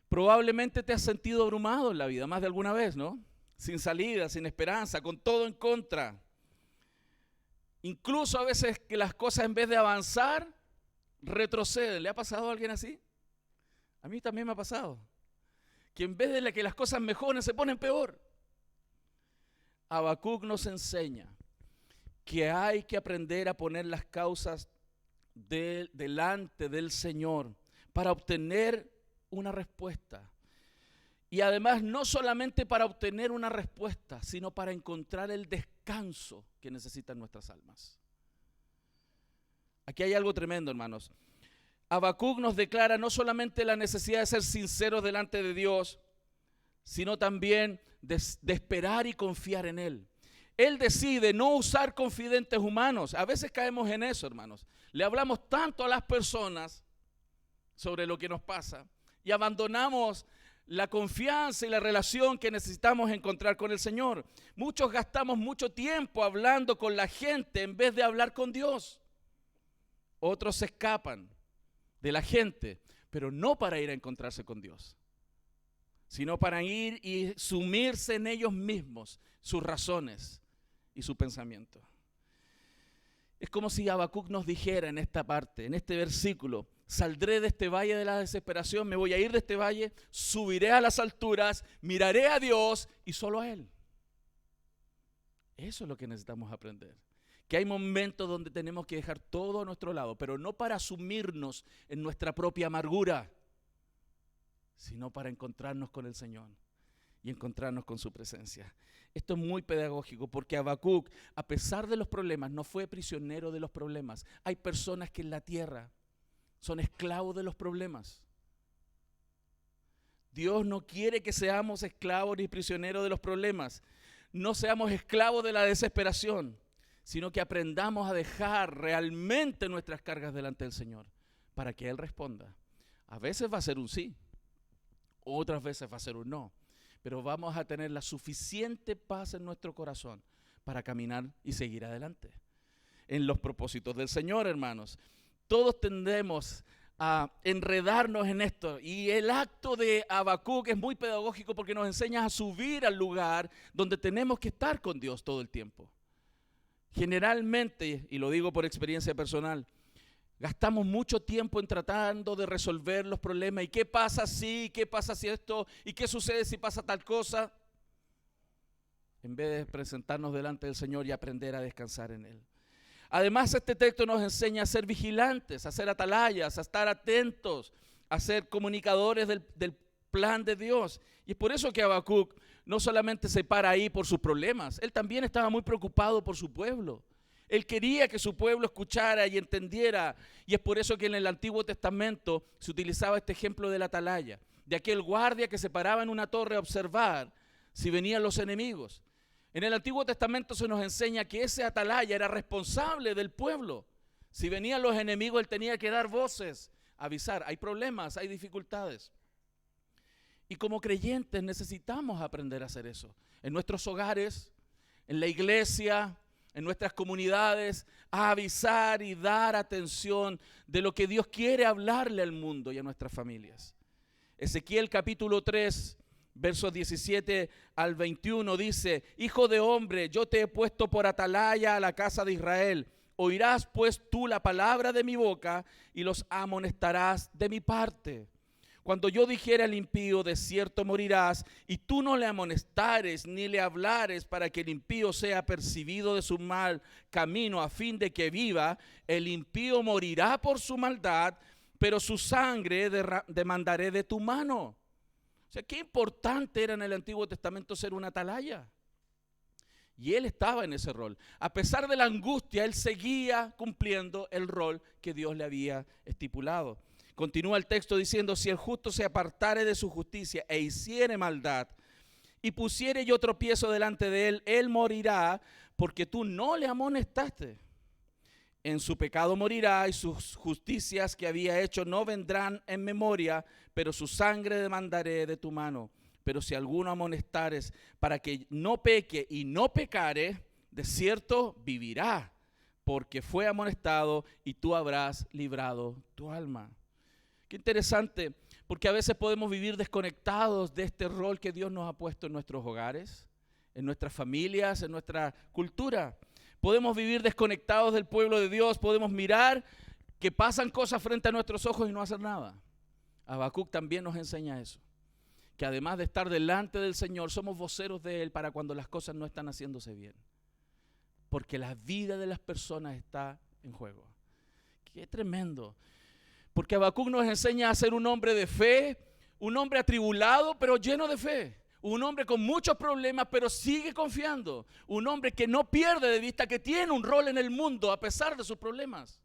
Probablemente te has sentido abrumado en la vida más de alguna vez, ¿no? Sin salida, sin esperanza, con todo en contra. Incluso a veces que las cosas en vez de avanzar, retroceden. ¿Le ha pasado a alguien así? A mí también me ha pasado. Que en vez de que las cosas mejoren, se ponen peor. Habacuc nos enseña que hay que aprender a poner las causas delante del Señor para obtener una respuesta. Y además no solamente para obtener una respuesta, sino para encontrar el descanso que necesitan nuestras almas. Aquí hay algo tremendo, hermanos. Habacuc nos declara no solamente la necesidad de ser sinceros delante de Dios, sino también de esperar y confiar en Él. Él decide no usar confidentes humanos. A veces caemos en eso, hermanos. Le hablamos tanto a las personas sobre lo que nos pasa y abandonamos la confianza y la relación que necesitamos encontrar con el Señor. Muchos gastamos mucho tiempo hablando con la gente en vez de hablar con Dios. Otros se escapan de la gente, pero no para ir a encontrarse con Dios, sino para ir y sumirse en ellos mismos, sus razones y su pensamiento. Es como si Habacuc nos dijera en esta parte, en este versículo: saldré de este valle de la desesperación, me voy a ir de este valle, subiré a las alturas, miraré a Dios y solo a Él. Eso es lo que necesitamos aprender. Que hay momentos donde tenemos que dejar todo a nuestro lado, pero no para sumirnos en nuestra propia amargura, sino para encontrarnos con el Señor y encontrarnos con su presencia. Esto es muy pedagógico porque Habacuc, a pesar de los problemas, no fue prisionero de los problemas. Hay personas que en la tierra son esclavos de los problemas. Dios no quiere que seamos esclavos ni prisioneros de los problemas. No seamos esclavos de la desesperación, sino que aprendamos a dejar realmente nuestras cargas delante del Señor para que Él responda. A veces va a ser un sí, otras veces va a ser un no, pero vamos a tener la suficiente paz en nuestro corazón para caminar y seguir adelante en los propósitos del Señor, hermanos. Todos tendemos a enredarnos en esto y el acto de Habacuc es muy pedagógico porque nos enseña a subir al lugar donde tenemos que estar con Dios todo el tiempo. Generalmente, y lo digo por experiencia personal, gastamos mucho tiempo en tratando de resolver los problemas. ¿Y qué pasa si? ¿Qué pasa si esto? ¿Y qué sucede si pasa tal cosa? En vez de presentarnos delante del Señor y aprender a descansar en Él. Además, este texto nos enseña a ser vigilantes, a ser atalayas, a estar atentos, a ser comunicadores del plan de Dios. Y es por eso que Habacuc no solamente se para ahí por sus problemas, él también estaba muy preocupado por su pueblo. Él quería que su pueblo escuchara y entendiera, y es por eso que en el Antiguo Testamento se utilizaba este ejemplo de la atalaya, de aquel guardia que se paraba en una torre a observar si venían los enemigos. En el Antiguo Testamento se nos enseña que ese atalaya era responsable del pueblo. Si venían los enemigos, él tenía que dar voces, avisar, hay problemas, hay dificultades. Y como creyentes necesitamos aprender a hacer eso. En nuestros hogares, en la iglesia, en nuestras comunidades, a avisar y dar atención de lo que Dios quiere hablarle al mundo y a nuestras familias. Ezequiel capítulo 3, versos 17 al 21 dice: Hijo de hombre, yo te he puesto por atalaya a la casa de Israel. Oirás pues tú la palabra de mi boca y los amonestarás de mi parte. Cuando yo dijera al impío, de cierto morirás, y tú no le amonestares ni le hablares para que el impío sea percibido de su mal camino a fin de que viva, el impío morirá por su maldad, pero su sangre demandaré de tu mano. O sea, qué importante era en el Antiguo Testamento ser una atalaya. Y él estaba en ese rol. A pesar de la angustia, él seguía cumpliendo el rol que Dios le había estipulado. Continúa el texto diciendo: si el justo se apartare de su justicia e hiciere maldad, y pusiere yo tropiezo delante de él, él morirá, porque tú no le amonestaste. En su pecado morirá, y sus justicias que había hecho no vendrán en memoria, pero su sangre demandaré de tu mano. Pero si alguno amonestares para que no peque y no pecare, de cierto vivirá, porque fue amonestado y tú habrás librado tu alma. Qué interesante, porque a veces podemos vivir desconectados de este rol que Dios nos ha puesto en nuestros hogares, en nuestras familias, en nuestra cultura. Podemos vivir desconectados del pueblo de Dios, podemos mirar que pasan cosas frente a nuestros ojos y no hacer nada. Habacuc también nos enseña eso, que además de estar delante del Señor, somos voceros de Él para cuando las cosas no están haciéndose bien. Porque la vida de las personas está en juego. Qué tremendo. Porque Habacuc nos enseña a ser un hombre de fe, un hombre atribulado, pero lleno de fe. Un hombre con muchos problemas, pero sigue confiando. Un hombre que no pierde de vista que tiene un rol en el mundo a pesar de sus problemas.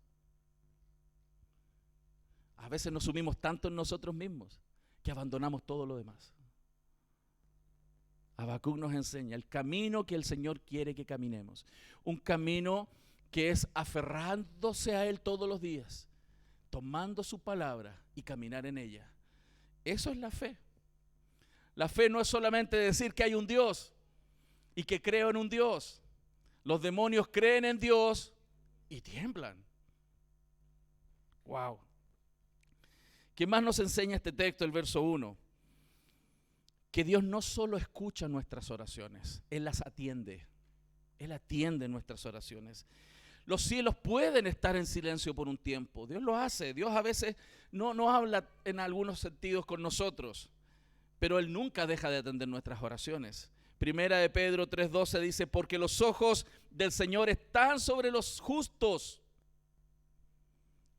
A veces nos sumimos tanto en nosotros mismos que abandonamos todo lo demás. Habacuc nos enseña el camino que el Señor quiere que caminemos. Un camino que es aferrándose a Él todos los días, tomando su palabra y caminar en ella. Eso es la fe. La fe no es solamente decir que hay un Dios y que creo en un Dios. Los demonios creen en Dios y tiemblan. Wow. ¿Qué más nos enseña este texto, el verso 1? Que Dios no solo escucha nuestras oraciones, Él las atiende. Él atiende nuestras oraciones. Los cielos pueden estar en silencio por un tiempo. Dios lo hace. Dios a veces no habla en algunos sentidos con nosotros, pero Él nunca deja de atender nuestras oraciones. Primera de Pedro 3:12 dice, porque los ojos del Señor están sobre los justos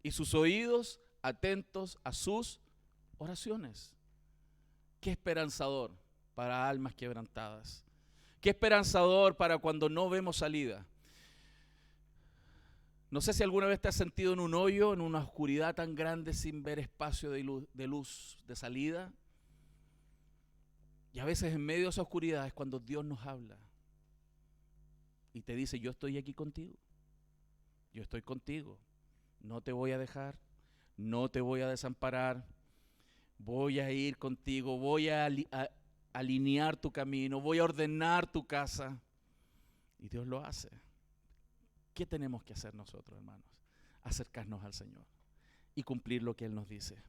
y sus oídos atentos a sus oraciones. Qué esperanzador para almas quebrantadas. Qué esperanzador para cuando no vemos salida. No sé si alguna vez te has sentido en un hoyo, en una oscuridad tan grande sin ver espacio de luz, de salida. Y a veces en medio de esa oscuridad es cuando Dios nos habla y te dice, yo estoy aquí contigo, yo estoy contigo, no te voy a dejar, no te voy a desamparar, voy a ir contigo, voy a alinear tu camino, voy a ordenar tu casa. Y Dios lo hace. ¿Qué tenemos que hacer nosotros, hermanos? Acercarnos al Señor y cumplir lo que Él nos dice.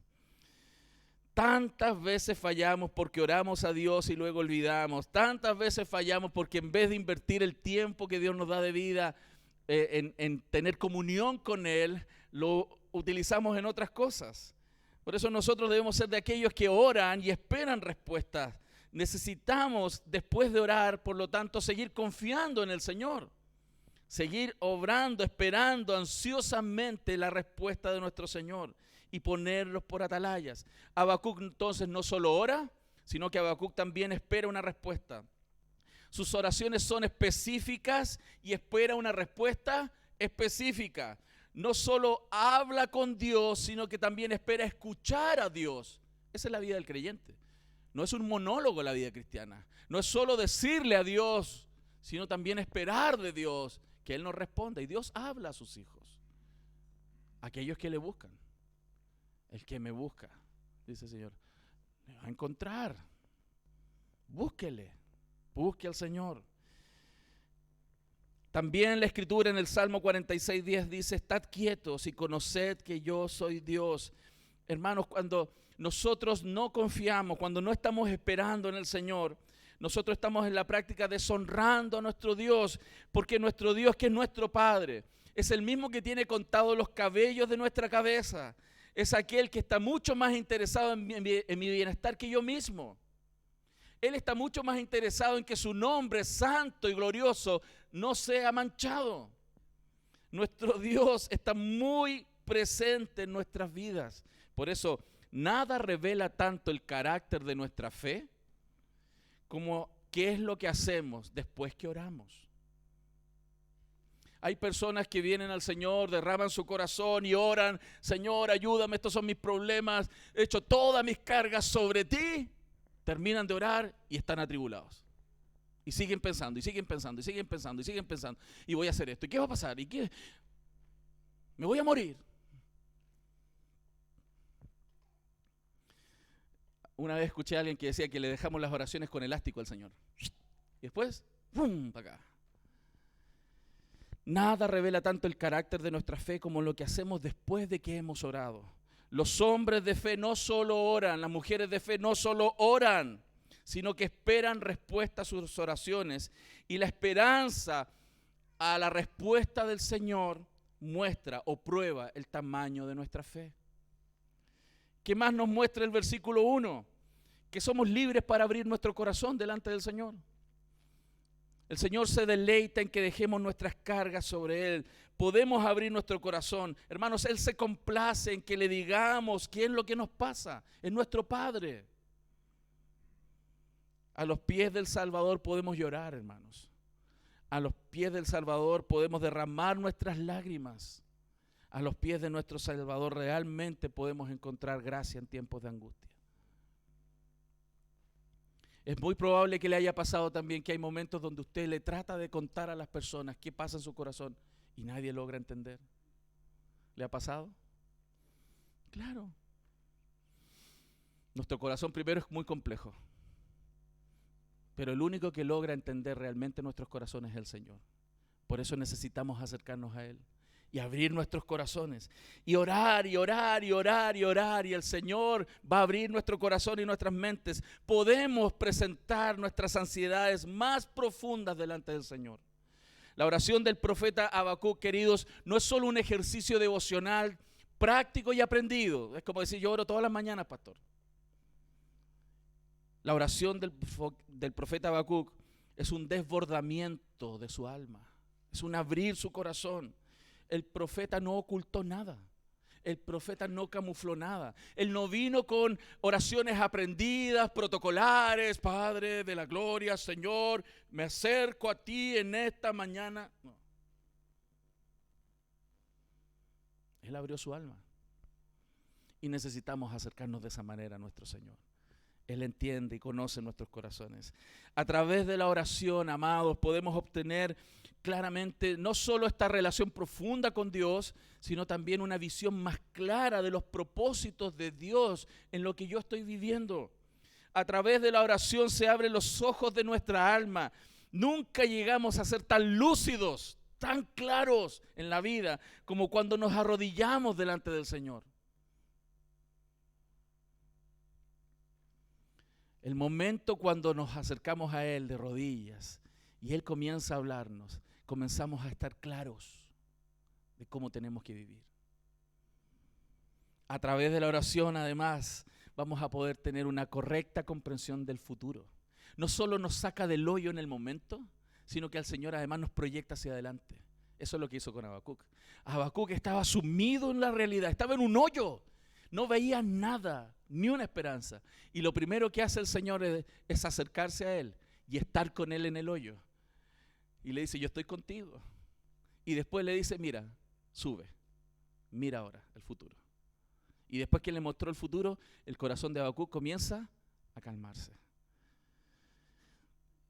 Tantas veces fallamos porque oramos a Dios y luego olvidamos. Tantas veces fallamos porque en vez de invertir el tiempo que Dios nos da de vida en tener comunión con Él, lo utilizamos en otras cosas. Por eso nosotros debemos ser de aquellos que oran y esperan respuestas. Necesitamos, después de orar, por lo tanto, seguir confiando en el Señor. Seguir obrando, esperando ansiosamente la respuesta de nuestro Señor y ponerlos por atalayas. Habacuc entonces no solo ora, sino que Habacuc también espera una respuesta. Sus oraciones son específicas y espera una respuesta específica. No solo habla con Dios, sino que también espera escuchar a Dios. Esa es la vida del creyente. No es un monólogo la vida cristiana. No es solo decirle a Dios, sino también esperar de Dios que Él nos responda. Y Dios habla a sus hijos, aquellos que le buscan. El que me busca, dice el Señor, me va a encontrar. Búsquele, busque al Señor. También la Escritura en el Salmo 46:10 dice, estad quietos y conoced que yo soy Dios. Hermanos, cuando nosotros no confiamos, cuando no estamos esperando en el Señor, nosotros estamos en la práctica deshonrando a nuestro Dios, porque nuestro Dios, que es nuestro Padre, es el mismo que tiene contados los cabellos de nuestra cabeza. Es aquel que está mucho más interesado en mi bienestar que yo mismo. Él está mucho más interesado en que su nombre santo y glorioso no sea manchado. Nuestro Dios está muy presente en nuestras vidas. Por eso, nada revela tanto el carácter de nuestra fe como qué es lo que hacemos después que oramos. Hay personas que vienen al Señor, derraman su corazón y oran, Señor, ayúdame, estos son mis problemas, he hecho todas mis cargas sobre ti. Terminan de orar y están atribulados. Y siguen pensando, y siguen pensando, y siguen pensando, y siguen pensando. Y voy a hacer esto, ¿y qué va a pasar? ¿Y qué? Me voy a morir. Una vez escuché a alguien que decía que le dejamos las oraciones con elástico al Señor. Y después, ¡pum!, para acá. Nada revela tanto el carácter de nuestra fe como lo que hacemos después de que hemos orado. Los hombres de fe no solo oran, las mujeres de fe no solo oran, sino que esperan respuesta a sus oraciones. Y la esperanza a la respuesta del Señor muestra o prueba el tamaño de nuestra fe. ¿Qué más nos muestra el versículo 1? Que somos libres para abrir nuestro corazón delante del Señor. El Señor se deleita en que dejemos nuestras cargas sobre Él. Podemos abrir nuestro corazón. Hermanos, Él se complace en que le digamos qué es lo que nos pasa. Es nuestro Padre. A los pies del Salvador podemos llorar, hermanos. A los pies del Salvador podemos derramar nuestras lágrimas. A los pies de nuestro Salvador realmente podemos encontrar gracia en tiempos de angustia. Es muy probable que le haya pasado también que hay momentos donde usted le trata de contar a las personas qué pasa en su corazón y nadie logra entender. ¿Le ha pasado? Claro. Nuestro corazón primero es muy complejo, pero el único que logra entender realmente nuestros corazones es el Señor. Por eso necesitamos acercarnos a Él y abrir nuestros corazones y orar y orar y orar y orar, y el Señor va a abrir nuestro corazón y nuestras mentes. Podemos presentar nuestras ansiedades más profundas delante del Señor. La oración del profeta Habacuc, queridos, no es solo un ejercicio devocional práctico y aprendido. Es como decir, yo oro todas las mañanas, pastor. La oración del profeta Habacuc es un desbordamiento de su alma, es un abrir su corazón. El profeta no ocultó nada, el profeta no camufló nada. Él no vino con oraciones aprendidas, protocolares, Padre de la gloria, Señor, me acerco a ti en esta mañana. No. Él abrió su alma y necesitamos acercarnos de esa manera a nuestro Señor. Él entiende y conoce nuestros corazones. A través de la oración, amados, podemos obtener claramente no solo esta relación profunda con Dios, sino también una visión más clara de los propósitos de Dios en lo que yo estoy viviendo. A través de la oración se abren los ojos de nuestra alma. Nunca llegamos a ser tan lúcidos, tan claros en la vida como cuando nos arrodillamos delante del Señor. El momento cuando nos acercamos a Él de rodillas y Él comienza a hablarnos, comenzamos a estar claros de cómo tenemos que vivir. A través de la oración, además, vamos a poder tener una correcta comprensión del futuro. No solo nos saca del hoyo en el momento, sino que el Señor además nos proyecta hacia adelante. Eso es lo que hizo con Habacuc. Habacuc estaba sumido en la realidad, estaba en un hoyo. No veía nada, ni una esperanza. Y lo primero que hace el Señor es acercarse a Él y estar con Él en el hoyo. Y le dice, yo estoy contigo. Y después le dice, mira, sube, mira ahora el futuro. Y después que le mostró el futuro, el corazón de Habacuc comienza a calmarse.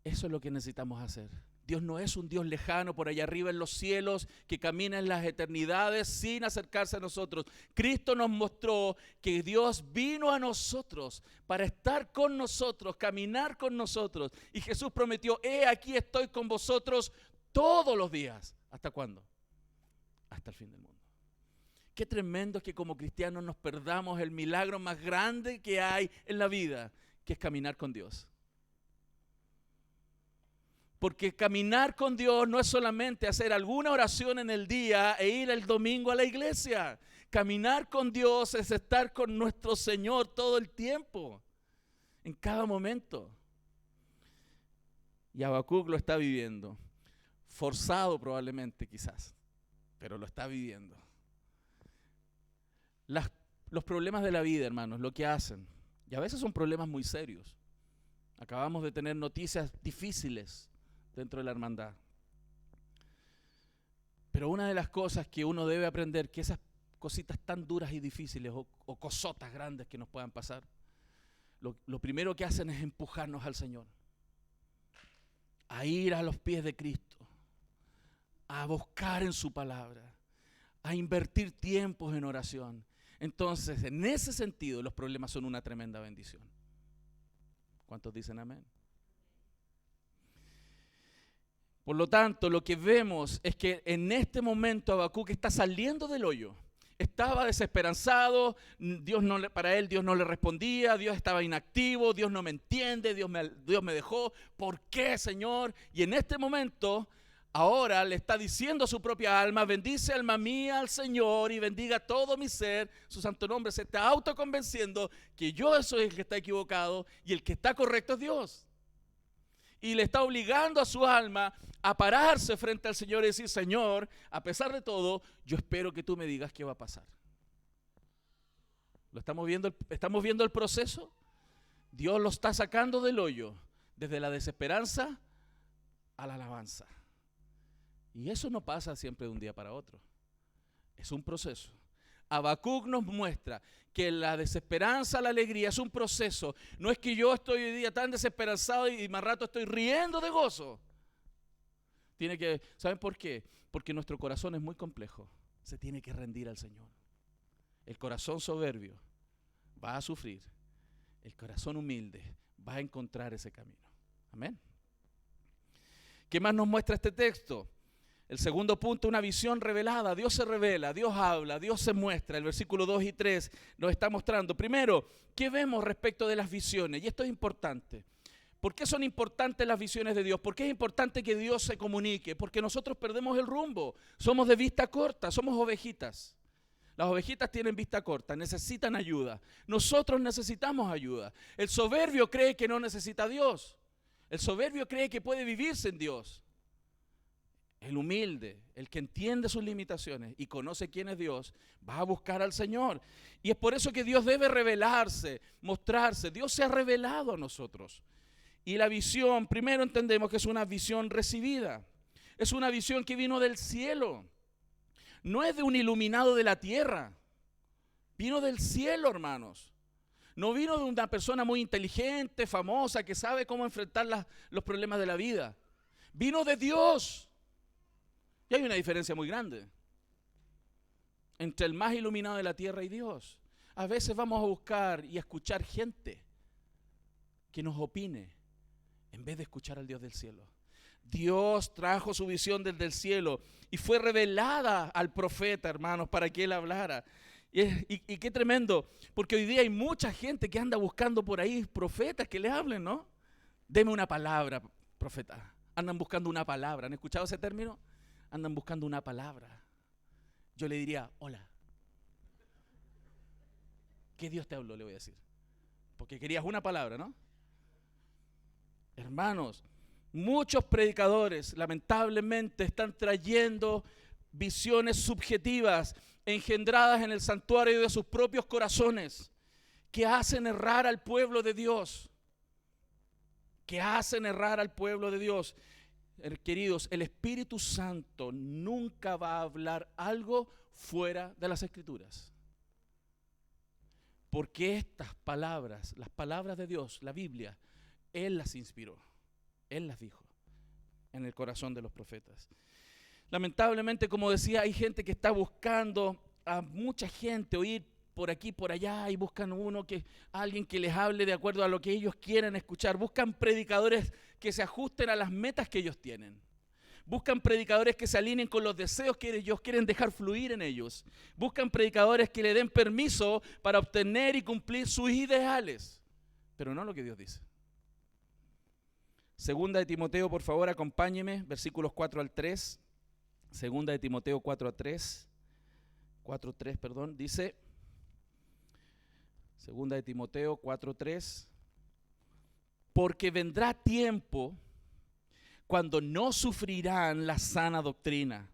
Eso es lo que necesitamos hacer. Dios no es un Dios lejano por allá arriba en los cielos que camina en las eternidades sin acercarse a nosotros. Cristo nos mostró que Dios vino a nosotros para estar con nosotros, caminar con nosotros. Y Jesús prometió, aquí estoy con vosotros todos los días. ¿Hasta cuándo? Hasta el fin del mundo. Qué tremendo es que como cristianos nos perdamos el milagro más grande que hay en la vida, que es caminar con Dios. Porque caminar con Dios no es solamente hacer alguna oración en el día e ir el domingo a la iglesia. Caminar con Dios es estar con nuestro Señor todo el tiempo, en cada momento. Y Habacuc lo está viviendo, forzado probablemente quizás, pero lo está viviendo. Los problemas de la vida, hermanos, lo que hacen, y a veces son problemas muy serios. Acabamos de tener noticias difíciles dentro de la hermandad. Pero una de las cosas que uno debe aprender, que esas cositas tan duras y difíciles o cosotas grandes que nos puedan pasar, lo primero que hacen es empujarnos al Señor, a ir a los pies de Cristo, a buscar en su palabra, a invertir tiempos en oración. Entonces, en ese sentido, los problemas son una tremenda bendición. ¿Cuántos dicen amén? Por lo tanto, lo que vemos es que en este momento Habacuc está saliendo del hoyo. Estaba desesperanzado, para él Dios no le respondía, Dios estaba inactivo, Dios no me entiende, Dios me dejó. ¿Por qué, Señor? Y en este momento ahora le está diciendo a su propia alma: bendice alma mía al Señor y bendiga todo mi ser, su santo nombre. Se está autoconvenciendo que yo soy el que está equivocado y el que está correcto es Dios. Y le está obligando a su alma a pararse frente al Señor y decir: Señor, a pesar de todo, yo espero que tú me digas qué va a pasar. ¿Lo estamos viendo? ¿Estamos viendo el proceso? Dios lo está sacando del hoyo, desde la desesperanza a la alabanza. Y eso no pasa siempre de un día para otro. Es un proceso. Habacuc nos muestra que la desesperanza, la alegría es un proceso. No es que yo estoy hoy día tan desesperanzado y más rato estoy riendo de gozo. ¿Saben por qué? Porque nuestro corazón es muy complejo. Se tiene que rendir al Señor. El corazón soberbio va a sufrir. El corazón humilde va a encontrar ese camino. Amén. ¿Qué más nos muestra este texto? El segundo punto, una visión revelada. Dios se revela, Dios habla, Dios se muestra. El versículo 2 y 3 nos está mostrando. Primero, ¿qué vemos respecto de las visiones? Y esto es importante. ¿Por qué son importantes las visiones de Dios? ¿Por qué es importante que Dios se comunique? Porque nosotros perdemos el rumbo. Somos de vista corta, somos ovejitas. Las ovejitas tienen vista corta, necesitan ayuda. Nosotros necesitamos ayuda. El soberbio cree que no necesita a Dios. El soberbio cree que puede vivir sin Dios. El humilde, el que entiende sus limitaciones y conoce quién es Dios, va a buscar al Señor. Y es por eso que Dios debe revelarse, mostrarse. Dios se ha revelado a nosotros. Y la visión, primero entendemos que es una visión recibida. Es una visión que vino del cielo. No es de un iluminado de la tierra. Vino del cielo, hermanos. No vino de una persona muy inteligente, famosa, que sabe cómo enfrentar los problemas de la vida. Vino de Dios. Y hay una diferencia muy grande entre el más iluminado de la tierra y Dios. A veces vamos a buscar y a escuchar gente que nos opine en vez de escuchar al Dios del cielo. Dios trajo su visión desde el cielo y fue revelada al profeta, hermanos, para que él hablara. Y qué tremendo, porque hoy día hay mucha gente que anda buscando por ahí profetas que le hablen, ¿no? Deme una palabra, profeta. Andan buscando una palabra. ¿Han escuchado ese término? Andan buscando una palabra. Yo le diría: hola. ¿Qué Dios te habló? Le voy a decir. Porque querías una palabra, ¿no? Hermanos, muchos predicadores lamentablemente están trayendo visiones subjetivas engendradas en el santuario de sus propios corazones, que hacen errar al pueblo de Dios. Que hacen errar al pueblo de Dios. Queridos, el Espíritu Santo nunca va a hablar algo fuera de las Escrituras. Porque estas palabras, las palabras de Dios, la Biblia, Él las inspiró. Él las dijo en el corazón de los profetas. Lamentablemente, como decía, hay gente que está buscando a mucha gente oír por aquí, por allá, y buscan alguien que les hable de acuerdo a lo que ellos quieren escuchar. Buscan predicadores que se ajusten a las metas que ellos tienen. Buscan predicadores que se alineen con los deseos que ellos quieren dejar fluir en ellos. Buscan predicadores que le den permiso para obtener y cumplir sus ideales, pero no lo que Dios dice. Segunda de Timoteo, por favor, acompáñeme, versículos 4 al 3. Segunda de Timoteo 4:3, dice, Segunda de Timoteo 4:3, porque vendrá tiempo cuando no sufrirán la sana doctrina,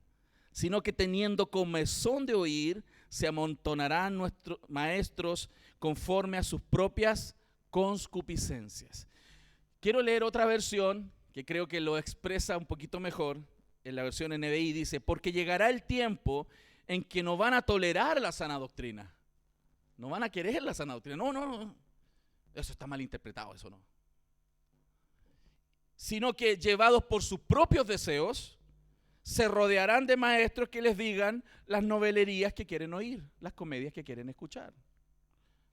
sino que teniendo comezón de oír, se amontonarán nuestros maestros conforme a sus propias concupiscencias. Quiero leer otra versión que creo que lo expresa un poquito mejor. En la versión NBI dice: porque llegará el tiempo en que no van a tolerar la sana doctrina. No van a querer la sana doctrina. No. Eso está mal interpretado, eso no. Sino que llevados por sus propios deseos, se rodearán de maestros que les digan las novelerías que quieren oír, las comedias que quieren escuchar.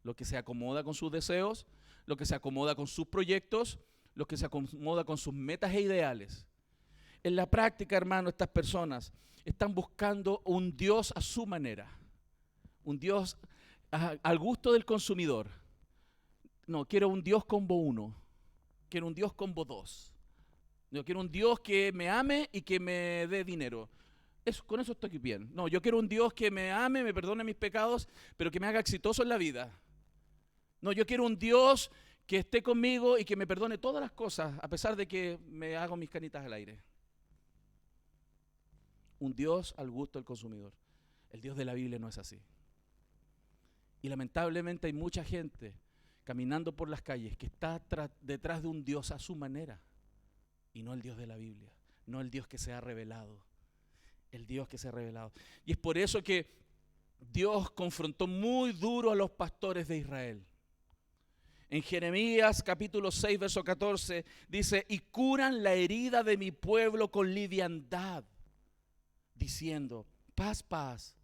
Lo que se acomoda con sus deseos, lo que se acomoda con sus proyectos, lo que se acomoda con sus metas e ideales. En la práctica, hermano, estas personas están buscando un Dios a su manera, un Dios al gusto del consumidor. No, quiero un Dios combo 1, quiero un Dios combo 2. Yo quiero un Dios que me ame y que me dé dinero. Con eso estoy bien. No, yo quiero un Dios que me ame, me perdone mis pecados, pero que me haga exitoso en la vida. No, yo quiero un Dios que esté conmigo y que me perdone todas las cosas, a pesar de que me hago mis canitas al aire. Un Dios al gusto del consumidor. El Dios de la Biblia no es así. Y lamentablemente hay mucha gente caminando por las calles que está detrás de un Dios a su manera, y no el Dios de la Biblia, no el Dios que se ha revelado. El Dios que se ha revelado. Y es por eso que Dios confrontó muy duro a los pastores de Israel. En Jeremías capítulo 6, verso 14, dice: y curan la herida de mi pueblo con liviandad, diciendo, paz, paz,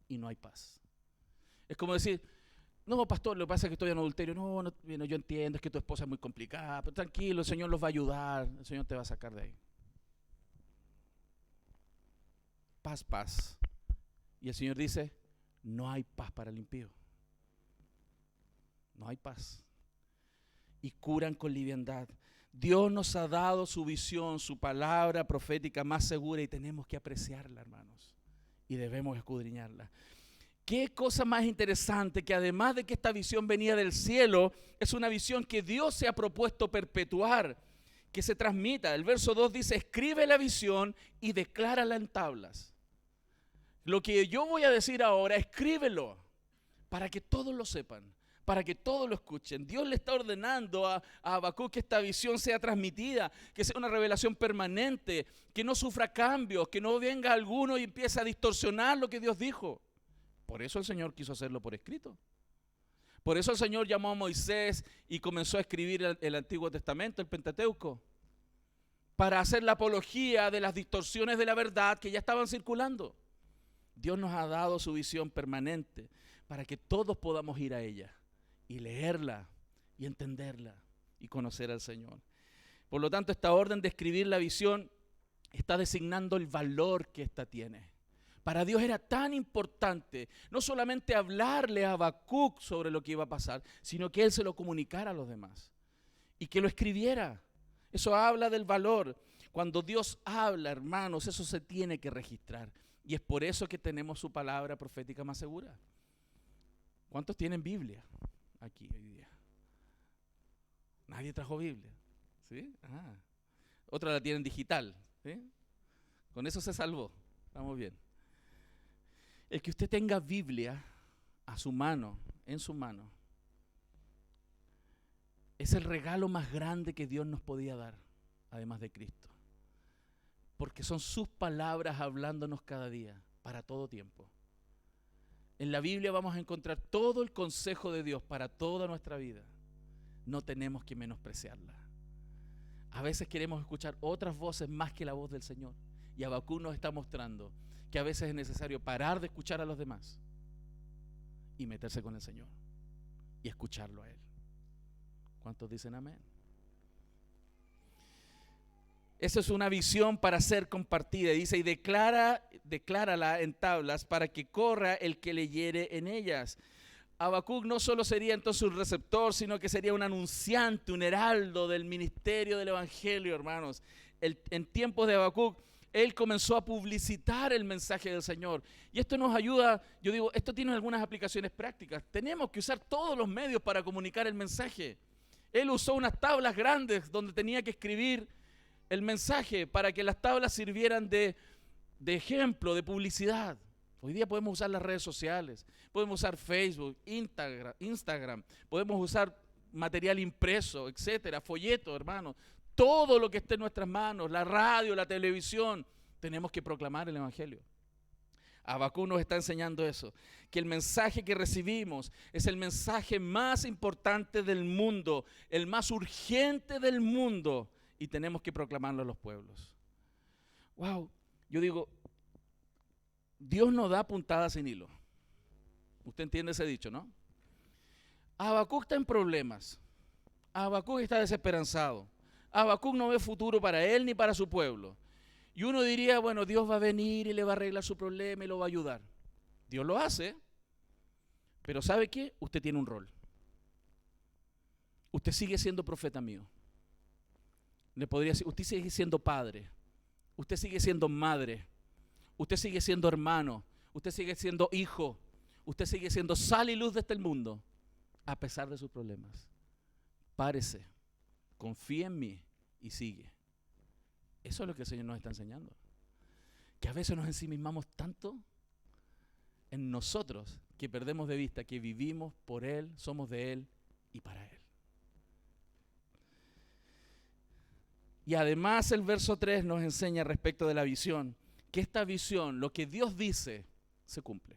y no hay paz. Es como decir, no, pastor, lo que pasa es que estoy en adulterio. No, yo entiendo, es que tu esposa es muy complicada, pero tranquilo, el Señor los va a ayudar, el Señor te va a sacar de ahí. Paz, paz. Y el Señor dice, no hay paz para el impío. No hay paz. Y curan con liviandad. Dios nos ha dado su visión, su palabra profética más segura, y tenemos que apreciarla, hermanos. Y debemos escudriñarla. Qué cosa más interesante que además de que esta visión venía del cielo, es una visión que Dios se ha propuesto perpetuar, que se transmita. El verso 2 dice, escribe la visión y declárala en tablas. Lo que yo voy a decir ahora, escríbelo para que todos lo sepan, para que todos lo escuchen. Dios le está ordenando a Habacuc que esta visión sea transmitida, que sea una revelación permanente, que no sufra cambios, que no venga alguno y empiece a distorsionar lo que Dios dijo. Por eso el Señor quiso hacerlo por escrito. Por eso el Señor llamó a Moisés y comenzó a escribir el Antiguo Testamento, el Pentateuco, para hacer la apología de las distorsiones de la verdad que ya estaban circulando. Dios nos ha dado su visión permanente para que todos podamos ir a ella y leerla y entenderla y conocer al Señor. Por lo tanto, esta orden de escribir la visión está designando el valor que ésta tiene. Para Dios era tan importante no solamente hablarle a Habacuc sobre lo que iba a pasar, sino que él se lo comunicara a los demás y que lo escribiera. Eso habla del valor. Cuando Dios habla, hermanos, eso se tiene que registrar. Y es por eso que tenemos su palabra profética más segura. ¿Cuántos tienen Biblia aquí hoy día? Nadie trajo Biblia. ¿Sí? Otra la tienen digital. ¿Sí? Con eso se salvó. Estamos bien. El que usted tenga Biblia a su mano, en su mano, es el regalo más grande que Dios nos podía dar, además de Cristo. Porque son sus palabras hablándonos cada día, para todo tiempo. En la Biblia vamos a encontrar todo el consejo de Dios para toda nuestra vida. No tenemos que menospreciarla. A veces queremos escuchar otras voces más que la voz del Señor. Y Habacuc nos está mostrando que a veces es necesario parar de escuchar a los demás y meterse con el Señor y escucharlo a Él. ¿Cuántos dicen amén? Esa es una visión para ser compartida. Dice, y declárala en tablas para que corra el que leyere en ellas. Habacuc no solo sería entonces un receptor, sino que sería un anunciante, un heraldo del ministerio del Evangelio, hermanos. En tiempos de Habacuc, él comenzó a publicitar el mensaje del Señor. Y esto nos ayuda, yo digo, esto tiene algunas aplicaciones prácticas. Tenemos que usar todos los medios para comunicar el mensaje. Él usó unas tablas grandes donde tenía que escribir el mensaje para que las tablas sirvieran de ejemplo, de publicidad. Hoy día podemos usar las redes sociales, podemos usar Facebook, Instagram, podemos usar material impreso, etcétera, folletos, hermanos. Todo lo que esté en nuestras manos, la radio, la televisión, tenemos que proclamar el Evangelio. Habacuc nos está enseñando eso, que el mensaje que recibimos es el mensaje más importante del mundo, el más urgente del mundo, y tenemos que proclamarlo a los pueblos. Wow, yo digo, Dios no da puntadas sin hilo. Usted entiende ese dicho, ¿no? Habacuc está en problemas. Habacuc está desesperanzado. Habacuc no ve futuro para él ni para su pueblo. Y uno diría, bueno, Dios va a venir y le va a arreglar su problema y lo va a ayudar. Dios lo hace, pero ¿sabe qué? Usted tiene un rol. Usted sigue siendo profeta mío. Le podría decir, usted sigue siendo padre, usted sigue siendo madre, usted sigue siendo hermano, usted sigue siendo hijo, usted sigue siendo sal y luz de este mundo, a pesar de sus problemas. Párese, confía en mí y sigue. Eso es lo que el Señor nos está enseñando. Que a veces nos ensimismamos tanto en nosotros que perdemos de vista que vivimos por Él, somos de Él y para Él. Y además el verso 3 nos enseña respecto de la visión, que esta visión, lo que Dios dice, se cumple.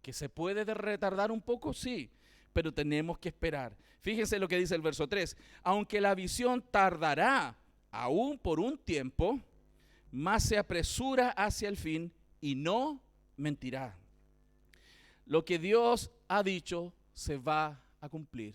Que se puede retardar un poco, sí, pero tenemos que esperar. Fíjense lo que dice el verso 3. Aunque la visión tardará aún por un tiempo, más se apresura hacia el fin y no mentirá. Lo que Dios ha dicho se va a cumplir.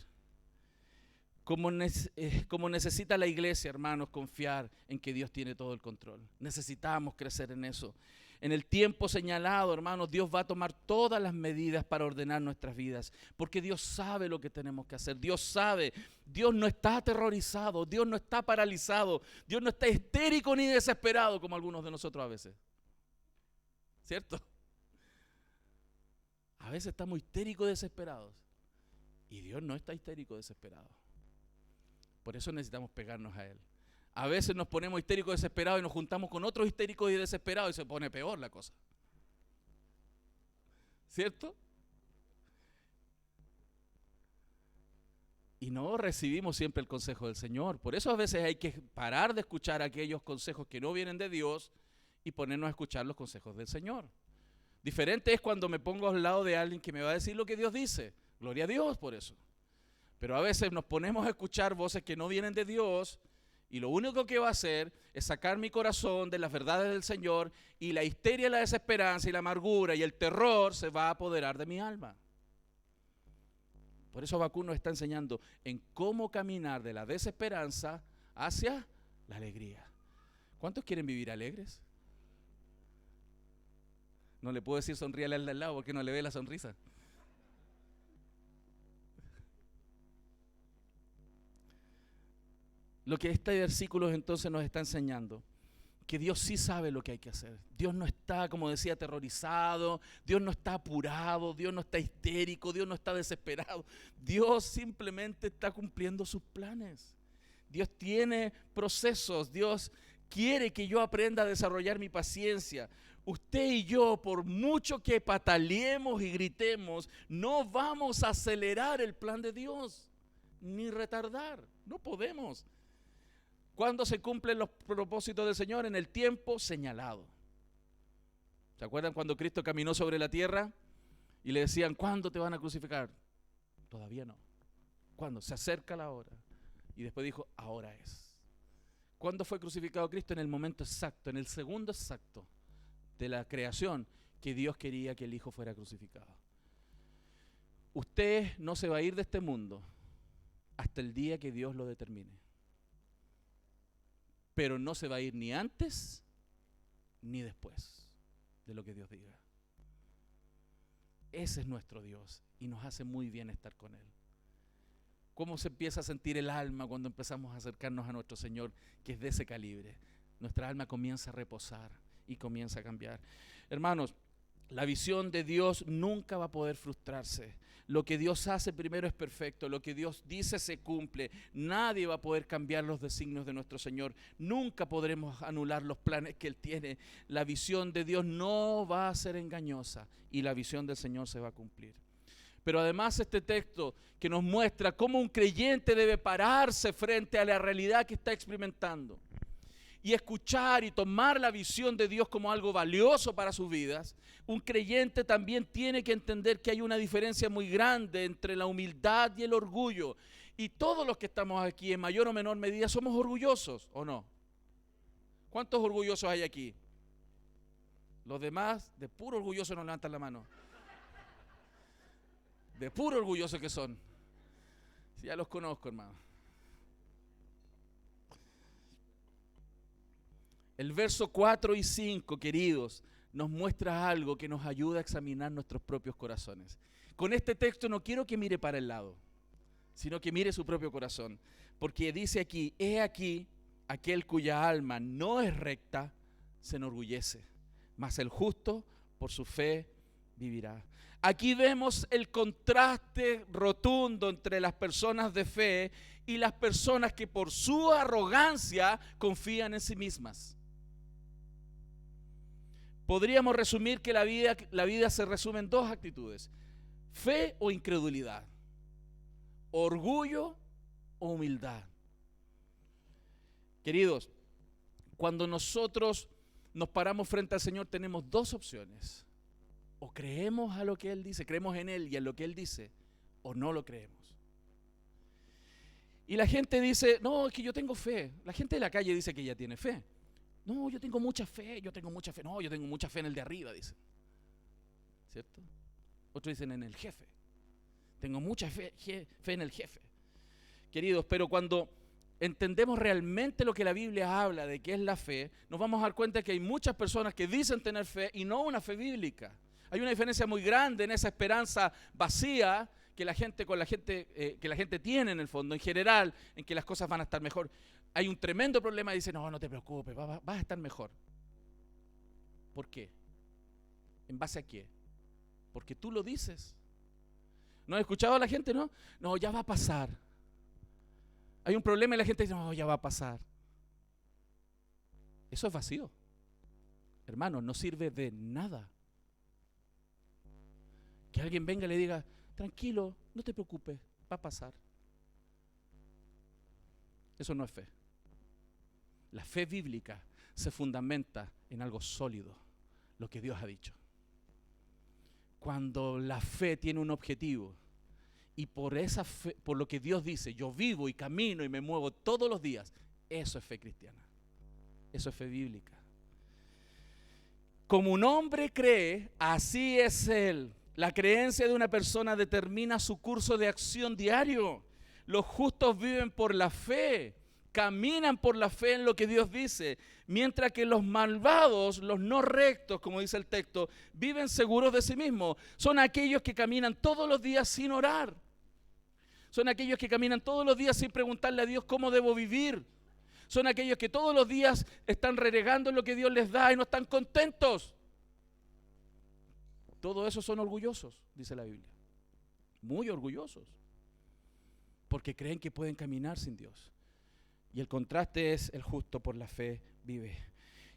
Como necesita la iglesia, hermanos, confiar en que Dios tiene todo el control. Necesitamos crecer en eso. En el tiempo señalado, hermanos, Dios va a tomar todas las medidas para ordenar nuestras vidas, porque Dios sabe lo que tenemos que hacer. Dios sabe, Dios no está aterrorizado, Dios no está paralizado, Dios no está histérico ni desesperado como algunos de nosotros a veces. ¿Cierto? A veces estamos histéricos y desesperados, y Dios no está histérico y desesperado. Por eso necesitamos pegarnos a Él. A veces nos ponemos histéricos y desesperados y nos juntamos con otros histéricos y desesperados y se pone peor la cosa. ¿Cierto? Y no recibimos siempre el consejo del Señor. Por eso a veces hay que parar de escuchar aquellos consejos que no vienen de Dios y ponernos a escuchar los consejos del Señor. Diferente es cuando me pongo al lado de alguien que me va a decir lo que Dios dice. Gloria a Dios por eso. Pero a veces nos ponemos a escuchar voces que no vienen de Dios y lo único que va a hacer es sacar mi corazón de las verdades del Señor y la histeria, la desesperanza y la amargura y el terror se va a apoderar de mi alma. Por eso Habacuc nos está enseñando en cómo caminar de la desesperanza hacia la alegría. ¿Cuántos quieren vivir alegres? No le puedo decir sonríale al de al lado porque no le ve la sonrisa. Lo que este versículo entonces nos está enseñando, que Dios sí sabe lo que hay que hacer. Dios no está, como decía, aterrorizado, Dios no está apurado, Dios no está histérico, Dios no está desesperado. Dios simplemente está cumpliendo sus planes. Dios tiene procesos, Dios quiere que yo aprenda a desarrollar mi paciencia. Usted y yo, por mucho que pataleemos y gritemos, no vamos a acelerar el plan de Dios, ni retardar, no podemos. ¿Cuándo se cumplen los propósitos del Señor? En el tiempo señalado. ¿Se acuerdan cuando Cristo caminó sobre la tierra y le decían, ¿cuándo te van a crucificar? Todavía no. ¿Cuándo? Se acerca la hora. Y después dijo, ahora es. ¿Cuándo fue crucificado Cristo? En el momento exacto, en el segundo exacto de la creación que Dios quería que el Hijo fuera crucificado. Usted no se va a ir de este mundo hasta el día que Dios lo determine. Pero no se va a ir ni antes ni después de lo que Dios diga. Ese es nuestro Dios y nos hace muy bien estar con Él. ¿Cómo se empieza a sentir el alma cuando empezamos a acercarnos a nuestro Señor, que es de ese calibre? Nuestra alma comienza a reposar y comienza a cambiar. Hermanos, la visión de Dios nunca va a poder frustrarse. Lo que Dios hace primero es perfecto. Lo que Dios dice se cumple. Nadie va a poder cambiar los designios de nuestro Señor. Nunca podremos anular los planes que Él tiene. La visión de Dios no va a ser engañosa y la visión del Señor se va a cumplir. Pero además este texto que nos muestra cómo un creyente debe pararse frente a la realidad que está experimentando y escuchar y tomar la visión de Dios como algo valioso para sus vidas. Un creyente también tiene que entender que hay una diferencia muy grande entre la humildad y el orgullo. Y todos los que estamos aquí en mayor o menor medida somos orgullosos, ¿o no? ¿Cuántos orgullosos hay aquí? Los demás de puro orgulloso no levantan la mano. De puro orgulloso que son. Ya los conozco, hermano. El verso 4 y 5, queridos, nos muestra algo que nos ayuda a examinar nuestros propios corazones. Con este texto no quiero que mire para el lado, sino que mire su propio corazón. Porque dice aquí, he aquí, aquel cuya alma no es recta se enorgullece, mas el justo por su fe vivirá. Aquí vemos el contraste rotundo entre las personas de fe y las personas que por su arrogancia confían en sí mismas. Podríamos resumir que la vida se resume en dos actitudes: fe o incredulidad, orgullo o humildad. Queridos, cuando nosotros nos paramos frente al Señor tenemos dos opciones: o creemos a lo que Él dice, creemos en Él y en lo que Él dice, o no lo creemos. Y la gente dice, no, es que yo tengo fe. La gente de la calle dice que ella tiene fe. No, yo tengo mucha fe, yo tengo mucha fe. No, yo tengo mucha fe en el de arriba, dicen. ¿Cierto? Otros dicen en el jefe. Tengo mucha fe en el jefe. Queridos, pero cuando entendemos realmente lo que la Biblia habla de qué es la fe, nos vamos a dar cuenta que hay muchas personas que dicen tener fe y no una fe bíblica. Hay una diferencia muy grande en esa esperanza vacía que la gente tiene en el fondo, en general, en que las cosas van a estar mejor. Hay un tremendo problema y dice, no te preocupes, vas a estar mejor. ¿Por qué? ¿En base a qué? Porque tú lo dices. ¿No has escuchado a la gente, no? No, ya va a pasar. Hay un problema y la gente dice, no, ya va a pasar. Eso es vacío. Hermano, no sirve de nada. Que alguien venga y le diga, tranquilo, no te preocupes, va a pasar. Eso no es fe. La fe bíblica se fundamenta en algo sólido, lo que Dios ha dicho. Cuando la fe tiene un objetivo y por esa fe, por lo que Dios dice, yo vivo y camino y me muevo todos los días, eso es fe cristiana. Eso es fe bíblica. Como un hombre cree, así es él. La creencia de una persona determina su curso de acción diario. Los justos viven por la fe, caminan por la fe en lo que Dios dice, mientras que los malvados, los no rectos, como dice el texto, viven seguros de sí mismos. Son aquellos que caminan todos los días sin orar. Son aquellos que caminan todos los días sin preguntarle a Dios cómo debo vivir. Son aquellos que todos los días están renegando en lo que Dios les da y no están contentos. Todo eso son orgullosos, dice la Biblia. Muy orgullosos. Porque creen que pueden caminar sin Dios. Y el contraste es el justo por la fe vive.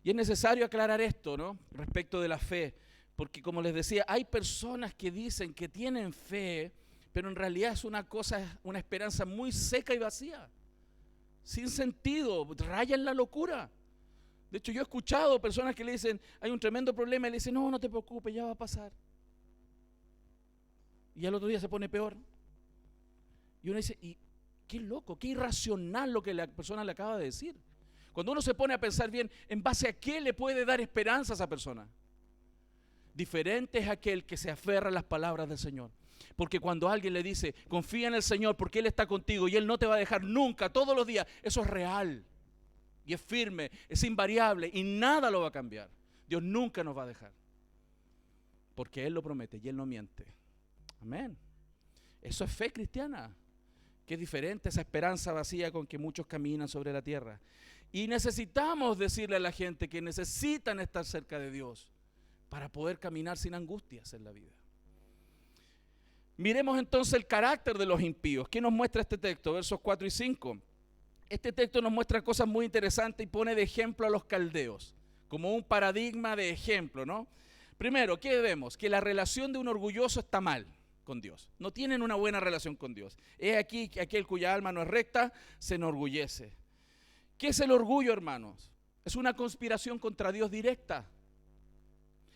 Y es necesario aclarar esto, ¿no? Respecto de la fe. Porque como les decía, hay personas que dicen que tienen fe, pero en realidad es una esperanza muy seca y vacía. Sin sentido, raya en la locura. De hecho, yo he escuchado personas que le dicen, hay un tremendo problema, y le dicen, no te preocupes, ya va a pasar. Y al otro día se pone peor. Y uno dice, y qué loco, qué irracional lo que la persona le acaba de decir. Cuando uno se pone a pensar bien, ¿en base a qué le puede dar esperanza a esa persona? Diferente es aquel que se aferra a las palabras del Señor. Porque cuando alguien le dice, confía en el Señor porque Él está contigo y Él no te va a dejar nunca, todos los días, eso es real. Y es firme, es invariable y nada lo va a cambiar. Dios nunca nos va a dejar. Porque Él lo promete y Él no miente. Amén. Eso es fe cristiana. Que es diferente esa esperanza vacía con que muchos caminan sobre la tierra. Y necesitamos decirle a la gente que necesitan estar cerca de Dios para poder caminar sin angustias en la vida. Miremos entonces el carácter de los impíos. ¿Qué nos muestra este texto? Versos 4 y 5. Este texto nos muestra cosas muy interesantes y pone de ejemplo a los caldeos, como un paradigma de ejemplo, ¿no? Primero, ¿qué vemos? Que la relación de un orgulloso está mal con Dios. No tienen una buena relación con Dios. Es aquí que aquel cuya alma no es recta se enorgullece. ¿Qué es el orgullo, hermanos? Es una conspiración contra Dios directa.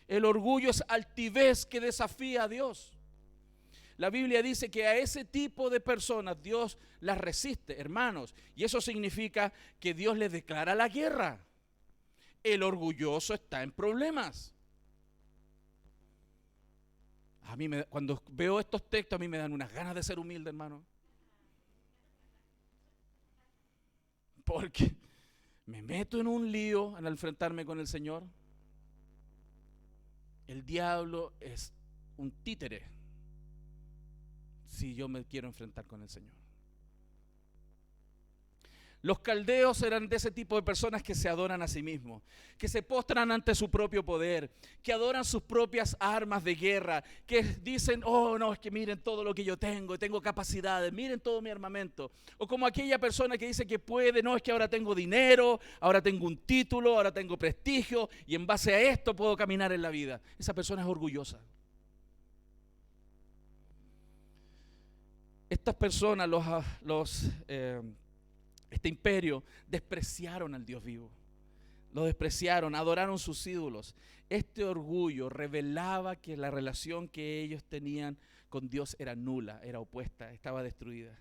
El orgullo es altivez que desafía a Dios. La Biblia dice que a ese tipo de personas Dios las resiste, hermanos. Y eso significa que Dios les declara la guerra. El orgulloso está en problemas. Cuando veo estos textos, a mí me dan unas ganas de ser humilde, hermano. Porque me meto en un lío al enfrentarme con el Señor. El diablo es un títere si yo me quiero enfrentar con el Señor. Los caldeos eran de ese tipo de personas que se adoran a sí mismos, que se postran ante su propio poder, que adoran sus propias armas de guerra, que dicen, oh no, es que miren todo lo que yo tengo capacidades, miren todo mi armamento. O como aquella persona que dice que puede, no, es que ahora tengo dinero, ahora tengo un título, ahora tengo prestigio y en base a esto puedo caminar en la vida. Esa persona es orgullosa. Estas personas, este imperio, despreciaron al Dios vivo. Lo despreciaron, adoraron sus ídolos. Este orgullo revelaba que la relación que ellos tenían con Dios era nula, era opuesta, estaba destruida.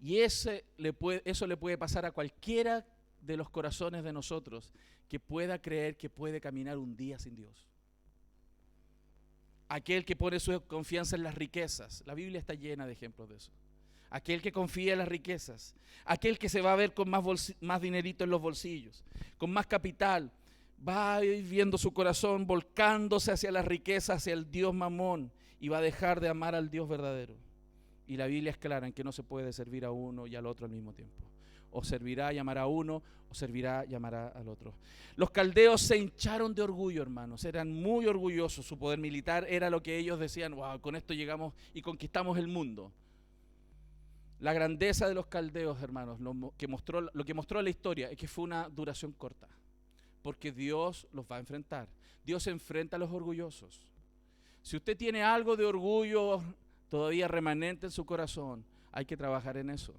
Y eso le puede pasar a cualquiera de los corazones de nosotros que pueda creer que puede caminar un día sin Dios. Aquel que pone su confianza en las riquezas. La Biblia está llena de ejemplos de eso. Aquel que confía en las riquezas, aquel que se va a ver con más dinerito en los bolsillos, con más capital, va a ir viendo su corazón volcándose hacia las riquezas, hacia el Dios Mamón, y va a dejar de amar al Dios verdadero. Y la Biblia es clara en que no se puede servir a uno y al otro al mismo tiempo. O servirá y amará a uno, o servirá y amará al otro. Los caldeos se hincharon de orgullo, hermanos. Eran muy orgullosos. Su poder militar era lo que ellos decían, wow, con esto llegamos y conquistamos el mundo. La grandeza de los caldeos, hermanos, lo que mostró la historia es que fue una duración corta, porque Dios los va a enfrentar. Dios enfrenta a los orgullosos. Si usted tiene algo de orgullo todavía remanente en su corazón, hay que trabajar en eso.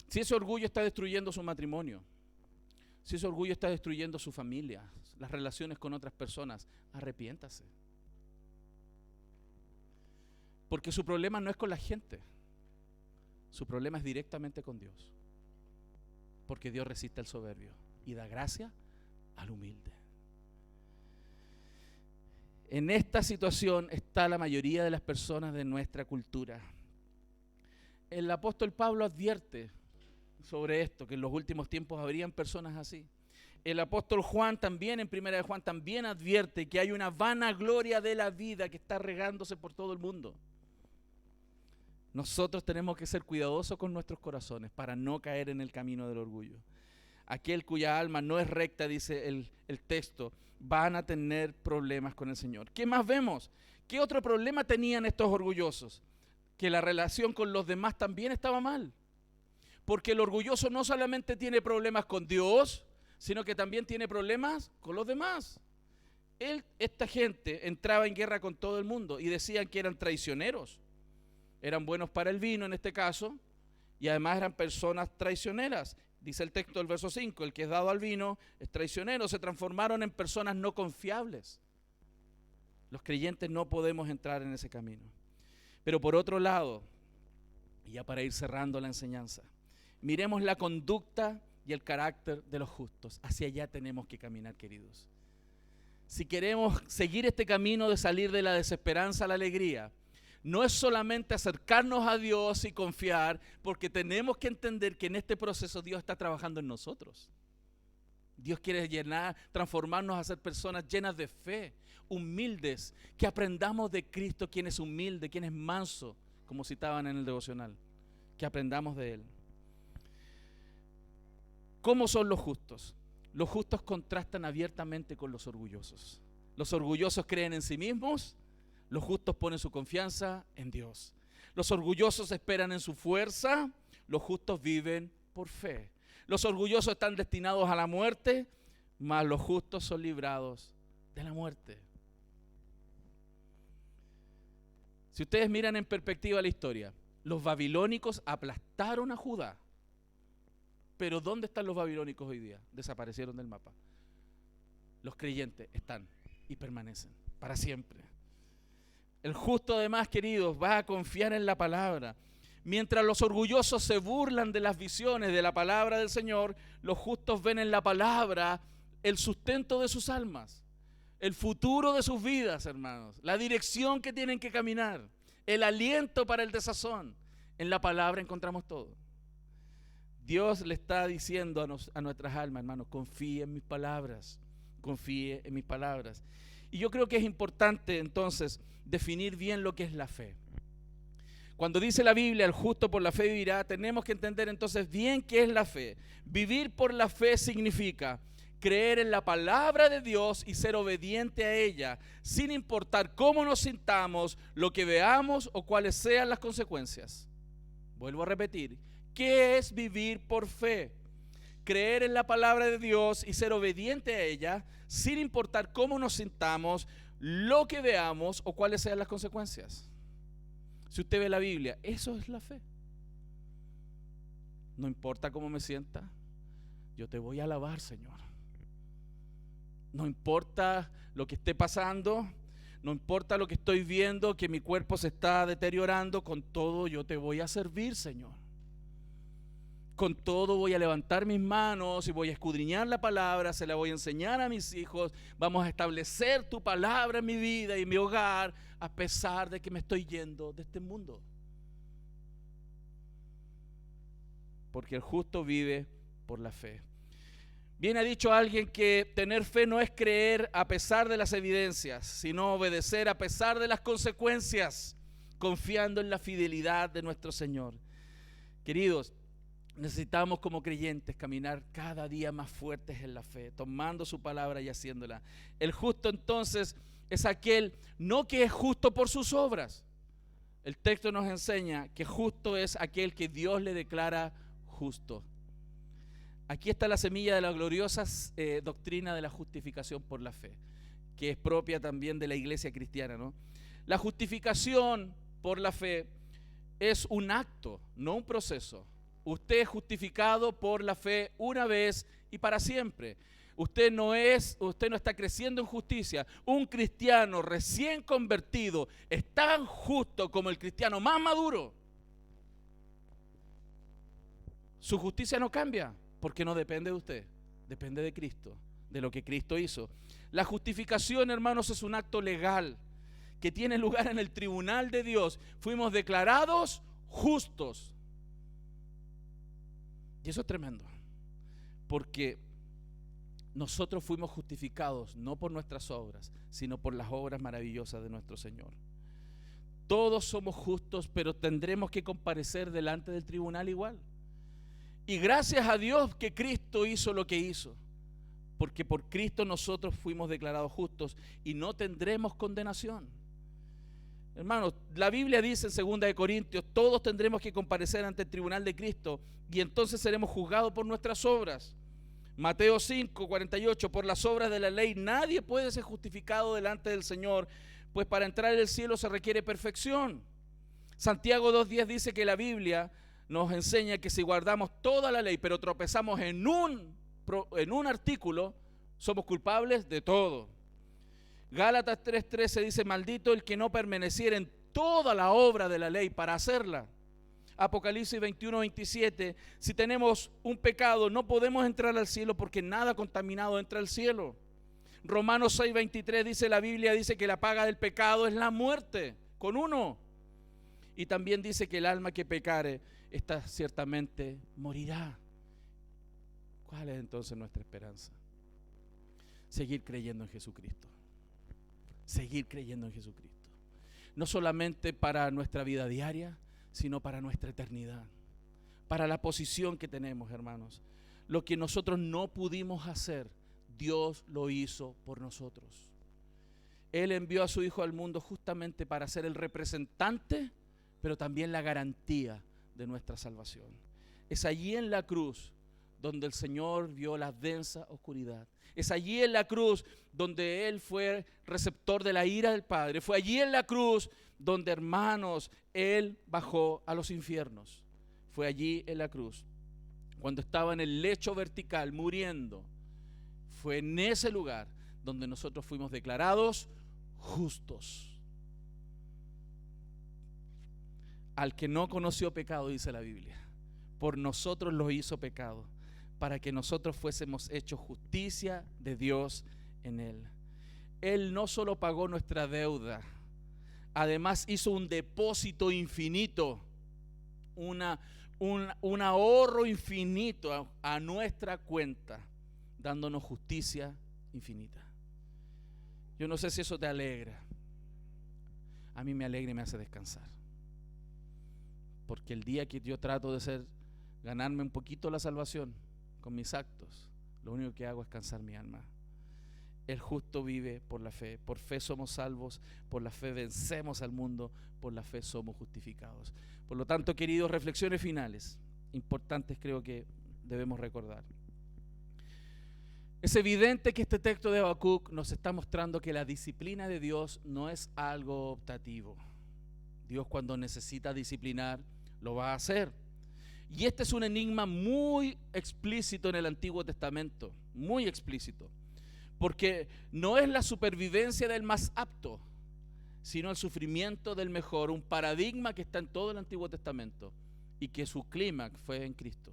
Si ese orgullo está destruyendo su matrimonio, si ese orgullo está destruyendo su familia, las relaciones con otras personas, arrepiéntase. Porque su problema no es con la gente. Su problema es directamente con Dios. Porque Dios resiste al soberbio y da gracia al humilde. En esta situación está la mayoría de las personas de nuestra cultura. El apóstol Pablo advierte sobre esto, que en los últimos tiempos habrían personas así. El apóstol Juan también, en Primera de Juan, también advierte que hay una vanagloria de la vida que está regándose por todo el mundo. Nosotros tenemos que ser cuidadosos con nuestros corazones para no caer en el camino del orgullo. Aquel cuya alma no es recta, dice el texto, van a tener problemas con el Señor. ¿Qué más vemos? ¿Qué otro problema tenían estos orgullosos? Que la relación con los demás también estaba mal. Porque el orgulloso no solamente tiene problemas con Dios, sino que también tiene problemas con los demás. Esta gente entraba en guerra con todo el mundo y decían que eran traicioneros. Eran buenos para el vino en este caso, y además eran personas traicioneras. Dice el texto del verso 5, el que es dado al vino es traicionero. Se transformaron en personas no confiables. Los creyentes no podemos entrar en ese camino. Pero por otro lado, y ya para ir cerrando la enseñanza, miremos la conducta y el carácter de los justos. Hacia allá tenemos que caminar, queridos. Si queremos seguir este camino de salir de la desesperanza a la alegría, no es solamente acercarnos a Dios y confiar, porque tenemos que entender que en este proceso Dios está trabajando en nosotros. Dios quiere transformarnos a ser personas llenas de fe, humildes, que aprendamos de Cristo, quien es humilde, quien es manso, como citaban en el devocional, que aprendamos de Él. ¿Cómo son los justos? Los justos contrastan abiertamente con los orgullosos. Los orgullosos creen en sí mismos. Los justos ponen su confianza en Dios. Los orgullosos esperan en su fuerza. Los justos viven por fe. Los orgullosos están destinados a la muerte, mas los justos son librados de la muerte. Si ustedes miran en perspectiva la historia, los babilónicos aplastaron a Judá. Pero ¿dónde están los babilónicos hoy día? Desaparecieron del mapa. Los creyentes están y permanecen para siempre. El justo, además, queridos, va a confiar en la palabra. Mientras los orgullosos se burlan de las visiones de la palabra del Señor, los justos ven en la palabra el sustento de sus almas, el futuro de sus vidas, hermanos, la dirección que tienen que caminar, el aliento para el desazón. En la palabra encontramos todo. Dios le está diciendo a nuestras almas, hermanos, confíe en mis palabras, confíe en mis palabras. Y yo creo que es importante entonces definir bien lo que es la fe. Cuando dice la Biblia, el justo por la fe vivirá, tenemos que entender entonces bien qué es la fe. Vivir por la fe significa creer en la palabra de Dios y ser obediente a ella, sin importar cómo nos sintamos, lo que veamos o cuáles sean las consecuencias. Vuelvo a repetir, ¿qué es vivir por fe? Creer en la palabra de Dios y ser obediente a ella, sin importar cómo nos sintamos, lo que veamos o cuáles sean las consecuencias. Si usted ve la Biblia, eso es la fe. No importa cómo me sienta, yo te voy a alabar, Señor. No importa lo que esté pasando, no importa lo que estoy viendo, que mi cuerpo se está deteriorando, con todo yo te voy a servir, Señor. Con todo voy a levantar mis manos y voy a escudriñar la palabra, se la voy a enseñar a mis hijos, vamos a establecer tu palabra en mi vida y en mi hogar, a pesar de que me estoy yendo de este mundo. Porque el justo vive por la fe. Bien ha dicho alguien que tener fe no es creer a pesar de las evidencias, sino obedecer a pesar de las consecuencias, confiando en la fidelidad de nuestro Señor. Queridos, necesitamos como creyentes caminar cada día más fuertes en la fe, tomando su palabra y haciéndola. El justo entonces es aquel no que es justo por sus obras. El texto nos enseña que justo es aquel que Dios le declara justo. Aquí está la semilla de la gloriosa doctrina de la justificación por la fe, que es propia también de la iglesia cristiana, ¿no? La justificación por la fe es un acto, no un proceso. Usted es justificado por la fe una vez y para siempre. Usted no está creciendo en justicia. Un cristiano recién convertido es tan justo como el cristiano más maduro. Su justicia no cambia porque no depende de usted, depende de Cristo, de lo que Cristo hizo. La justificación, hermanos, es un acto legal que tiene lugar en el tribunal de Dios. Fuimos declarados justos. Y eso es tremendo, porque nosotros fuimos justificados no por nuestras obras, sino por las obras maravillosas de nuestro Señor. Todos somos justos, pero tendremos que comparecer delante del tribunal igual. Y gracias a Dios que Cristo hizo lo que hizo, porque por Cristo nosotros fuimos declarados justos y no tendremos condenación. Hermanos, la Biblia dice en 2 Corintios, todos tendremos que comparecer ante el tribunal de Cristo y entonces seremos juzgados por nuestras obras. Mateo 5, 48, por las obras de la ley nadie puede ser justificado delante del Señor, pues para entrar en el cielo se requiere perfección. Santiago 2:10 dice que la Biblia nos enseña que si guardamos toda la ley, pero tropezamos en un artículo, somos culpables de todo. Gálatas 3:13 dice, maldito el que no permaneciera en toda la obra de la ley para hacerla. Apocalipsis 21:27, si tenemos un pecado no podemos entrar al cielo porque nada contaminado entra al cielo. Romanos 6:23 dice, la Biblia dice que la paga del pecado es la muerte, con uno. Y también dice que el alma que pecare, esta ciertamente morirá. ¿Cuál es entonces nuestra esperanza? Seguir creyendo en Jesucristo. Seguir creyendo en Jesucristo. No solamente para nuestra vida diaria, sino para nuestra eternidad. Para la posición que tenemos, hermanos. Lo que nosotros no pudimos hacer, Dios lo hizo por nosotros. Él envió a su Hijo al mundo justamente para ser el representante, pero también la garantía de nuestra salvación. Es allí en la cruz donde el Señor vio la densa oscuridad. Es allí en la cruz donde Él fue receptor de la ira del Padre. Fue allí en la cruz donde, hermanos, Él bajó a los infiernos. Fue allí en la cruz, cuando estaba en el lecho vertical muriendo. Fue en ese lugar donde nosotros fuimos declarados justos. Al que no conoció pecado, dice la Biblia, por nosotros lo hizo pecado, para que nosotros fuésemos hechos justicia de Dios en Él. Él no solo pagó nuestra deuda, además hizo un depósito infinito, un ahorro infinito a nuestra cuenta, dándonos justicia infinita. Yo no sé si eso te alegra. A mí me alegra y me hace descansar. Porque el día que yo trato de ganarme un poquito la salvación con mis actos, lo único que hago es cansar mi alma. El justo vive por la fe. Por fe somos salvos, por la fe vencemos al mundo, por la fe somos justificados. Por lo tanto, queridos, reflexiones finales importantes creo que debemos recordar. Es evidente que este texto de Habacuc nos está mostrando que la disciplina de Dios no es algo optativo. Dios, cuando necesita disciplinar, lo va a hacer. Y este es un enigma muy explícito en el Antiguo Testamento, muy explícito. Porque no es la supervivencia del más apto, sino el sufrimiento del mejor, un paradigma que está en todo el Antiguo Testamento y que su clímax fue en Cristo.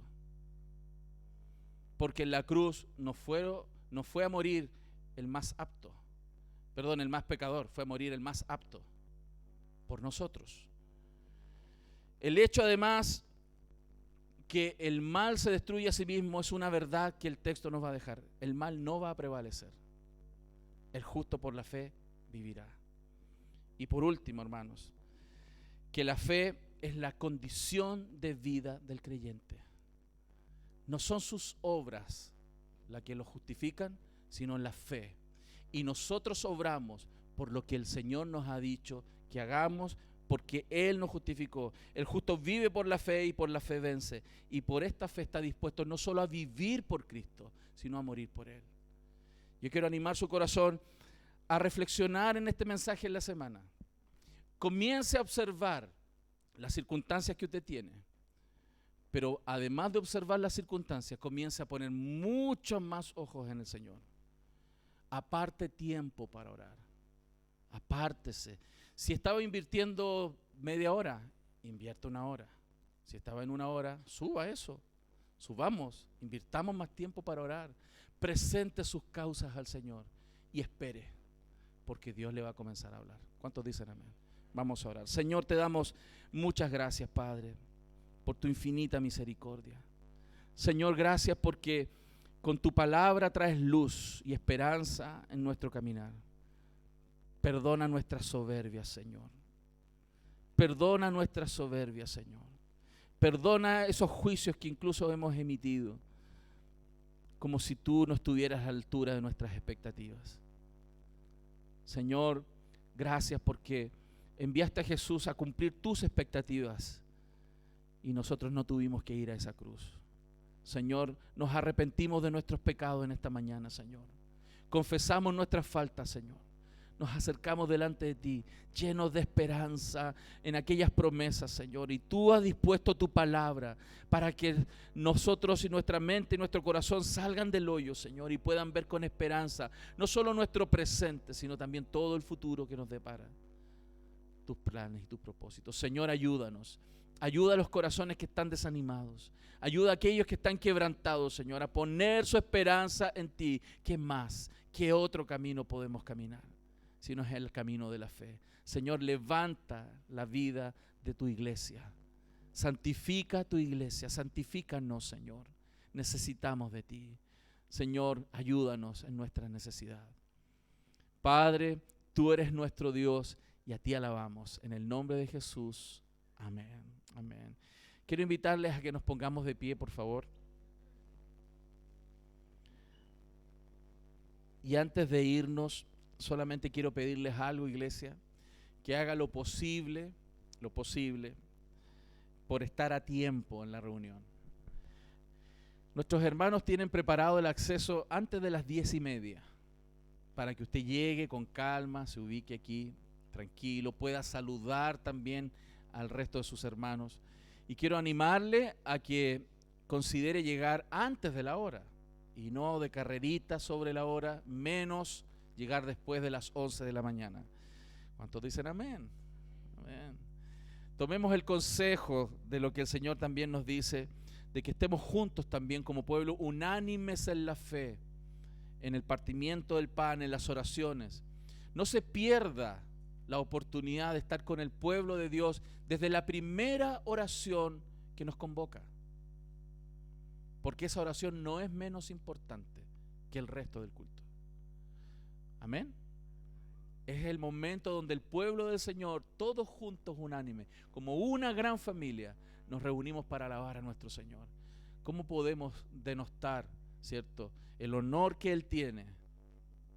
Porque en la cruz no fue a morir el más apto, el más pecador, fue a morir el más apto por nosotros. El hecho además que el mal se destruye a sí mismo es una verdad que el texto nos va a dejar. El mal no va a prevalecer. El justo por la fe vivirá. Y por último, hermanos, que la fe es la condición de vida del creyente. No son sus obras las que lo justifican, sino la fe. Y nosotros obramos por lo que el Señor nos ha dicho que hagamos, porque Él nos justificó. El justo vive por la fe y por la fe vence. Y por esta fe está dispuesto no solo a vivir por Cristo, sino a morir por Él. Yo quiero animar su corazón a reflexionar en este mensaje en la semana. Comience a observar las circunstancias que usted tiene. Pero además de observar las circunstancias, comience a poner muchos más ojos en el Señor. Aparte tiempo para orar. Apártese. Si estaba invirtiendo media hora, invierta una hora. Si estaba en una hora, suba eso. Subamos, invirtamos más tiempo para orar. Presente sus causas al Señor y espere, porque Dios le va a comenzar a hablar. ¿Cuántos dicen amén? Vamos a orar. Señor, te damos muchas gracias, Padre, por tu infinita misericordia. Señor, gracias porque con tu palabra traes luz y esperanza en nuestro caminar. Perdona nuestra soberbia, Señor. Perdona nuestra soberbia, Señor. Perdona esos juicios que incluso hemos emitido, como si tú no estuvieras a la altura de nuestras expectativas. Señor, gracias porque enviaste a Jesús a cumplir tus expectativas y nosotros no tuvimos que ir a esa cruz. Señor, nos arrepentimos de nuestros pecados en esta mañana, Señor. Confesamos nuestras faltas, Señor. Nos acercamos delante de ti, llenos de esperanza en aquellas promesas, Señor. Y tú has dispuesto tu palabra para que nosotros y nuestra mente y nuestro corazón salgan del hoyo, Señor, y puedan ver con esperanza no solo nuestro presente, sino también todo el futuro que nos depara. Tus planes y tus propósitos. Señor, ayúdanos. Ayuda a los corazones que están desanimados. Ayuda a aquellos que están quebrantados, Señor, a poner su esperanza en ti. ¿Qué más? ¿Qué otro camino podemos caminar? Si no es el camino de la fe. Señor, levanta la vida de tu iglesia. Santifica tu iglesia, santifícanos, Señor. Necesitamos de ti. Señor, ayúdanos en nuestra necesidad. Padre, tú eres nuestro Dios y a ti alabamos. En el nombre de Jesús. Amén. Amén. Quiero invitarles a que nos pongamos de pie, por favor. Y antes de irnos, solamente quiero pedirles algo, iglesia, que haga lo posible por estar a tiempo en la reunión. Nuestros hermanos tienen preparado el acceso antes de las 10:30 para que usted llegue con calma, se ubique aquí, tranquilo, pueda saludar también al resto de sus hermanos. Y quiero animarle a que considere llegar antes de la hora y no de carrerita sobre la hora, menos llegar después de las 11 de la mañana. ¿Cuántos dicen amén? Amén. Tomemos el consejo de lo que el Señor también nos dice, de que estemos juntos también como pueblo, unánimes en la fe, en el partimiento del pan, en las oraciones. No se pierda la oportunidad de estar con el pueblo de Dios desde la primera oración que nos convoca, porque esa oración no es menos importante que el resto del culto. Amén. Es el momento donde el pueblo del Señor, todos juntos, unánime, como una gran familia, nos reunimos para alabar a nuestro Señor. ¿Cómo podemos denostar, cierto, el honor que Él tiene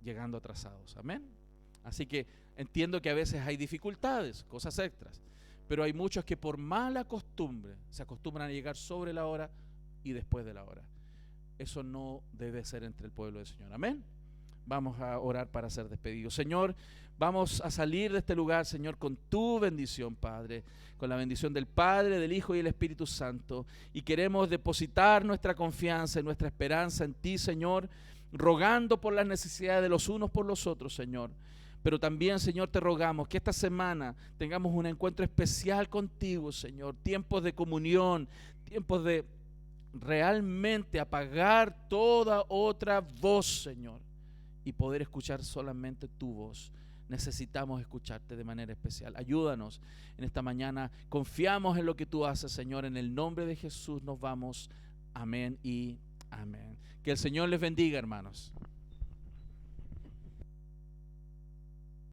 llegando atrasados? Amén. Así que entiendo que a veces hay dificultades, cosas extras, pero hay muchos que por mala costumbre se acostumbran a llegar sobre la hora y después de la hora. Eso no debe ser entre el pueblo del Señor. Amén. Vamos a orar para ser despedidos. Señor, vamos a salir de este lugar, Señor, con tu bendición, Padre, con la bendición del Padre, del Hijo y del Espíritu Santo. Y queremos depositar nuestra confianza y nuestra esperanza en ti, Señor, rogando por las necesidades de los unos por los otros, Señor. Pero también, Señor, te rogamos que esta semana tengamos un encuentro especial contigo, Señor. Tiempos de comunión, tiempos de realmente apagar toda otra voz, Señor, y poder escuchar solamente tu voz. Necesitamos escucharte de manera especial. Ayúdanos en esta mañana. Confiamos en lo que tú haces, Señor. En el nombre de Jesús nos vamos. Amén y amén. Que el Señor les bendiga, hermanos.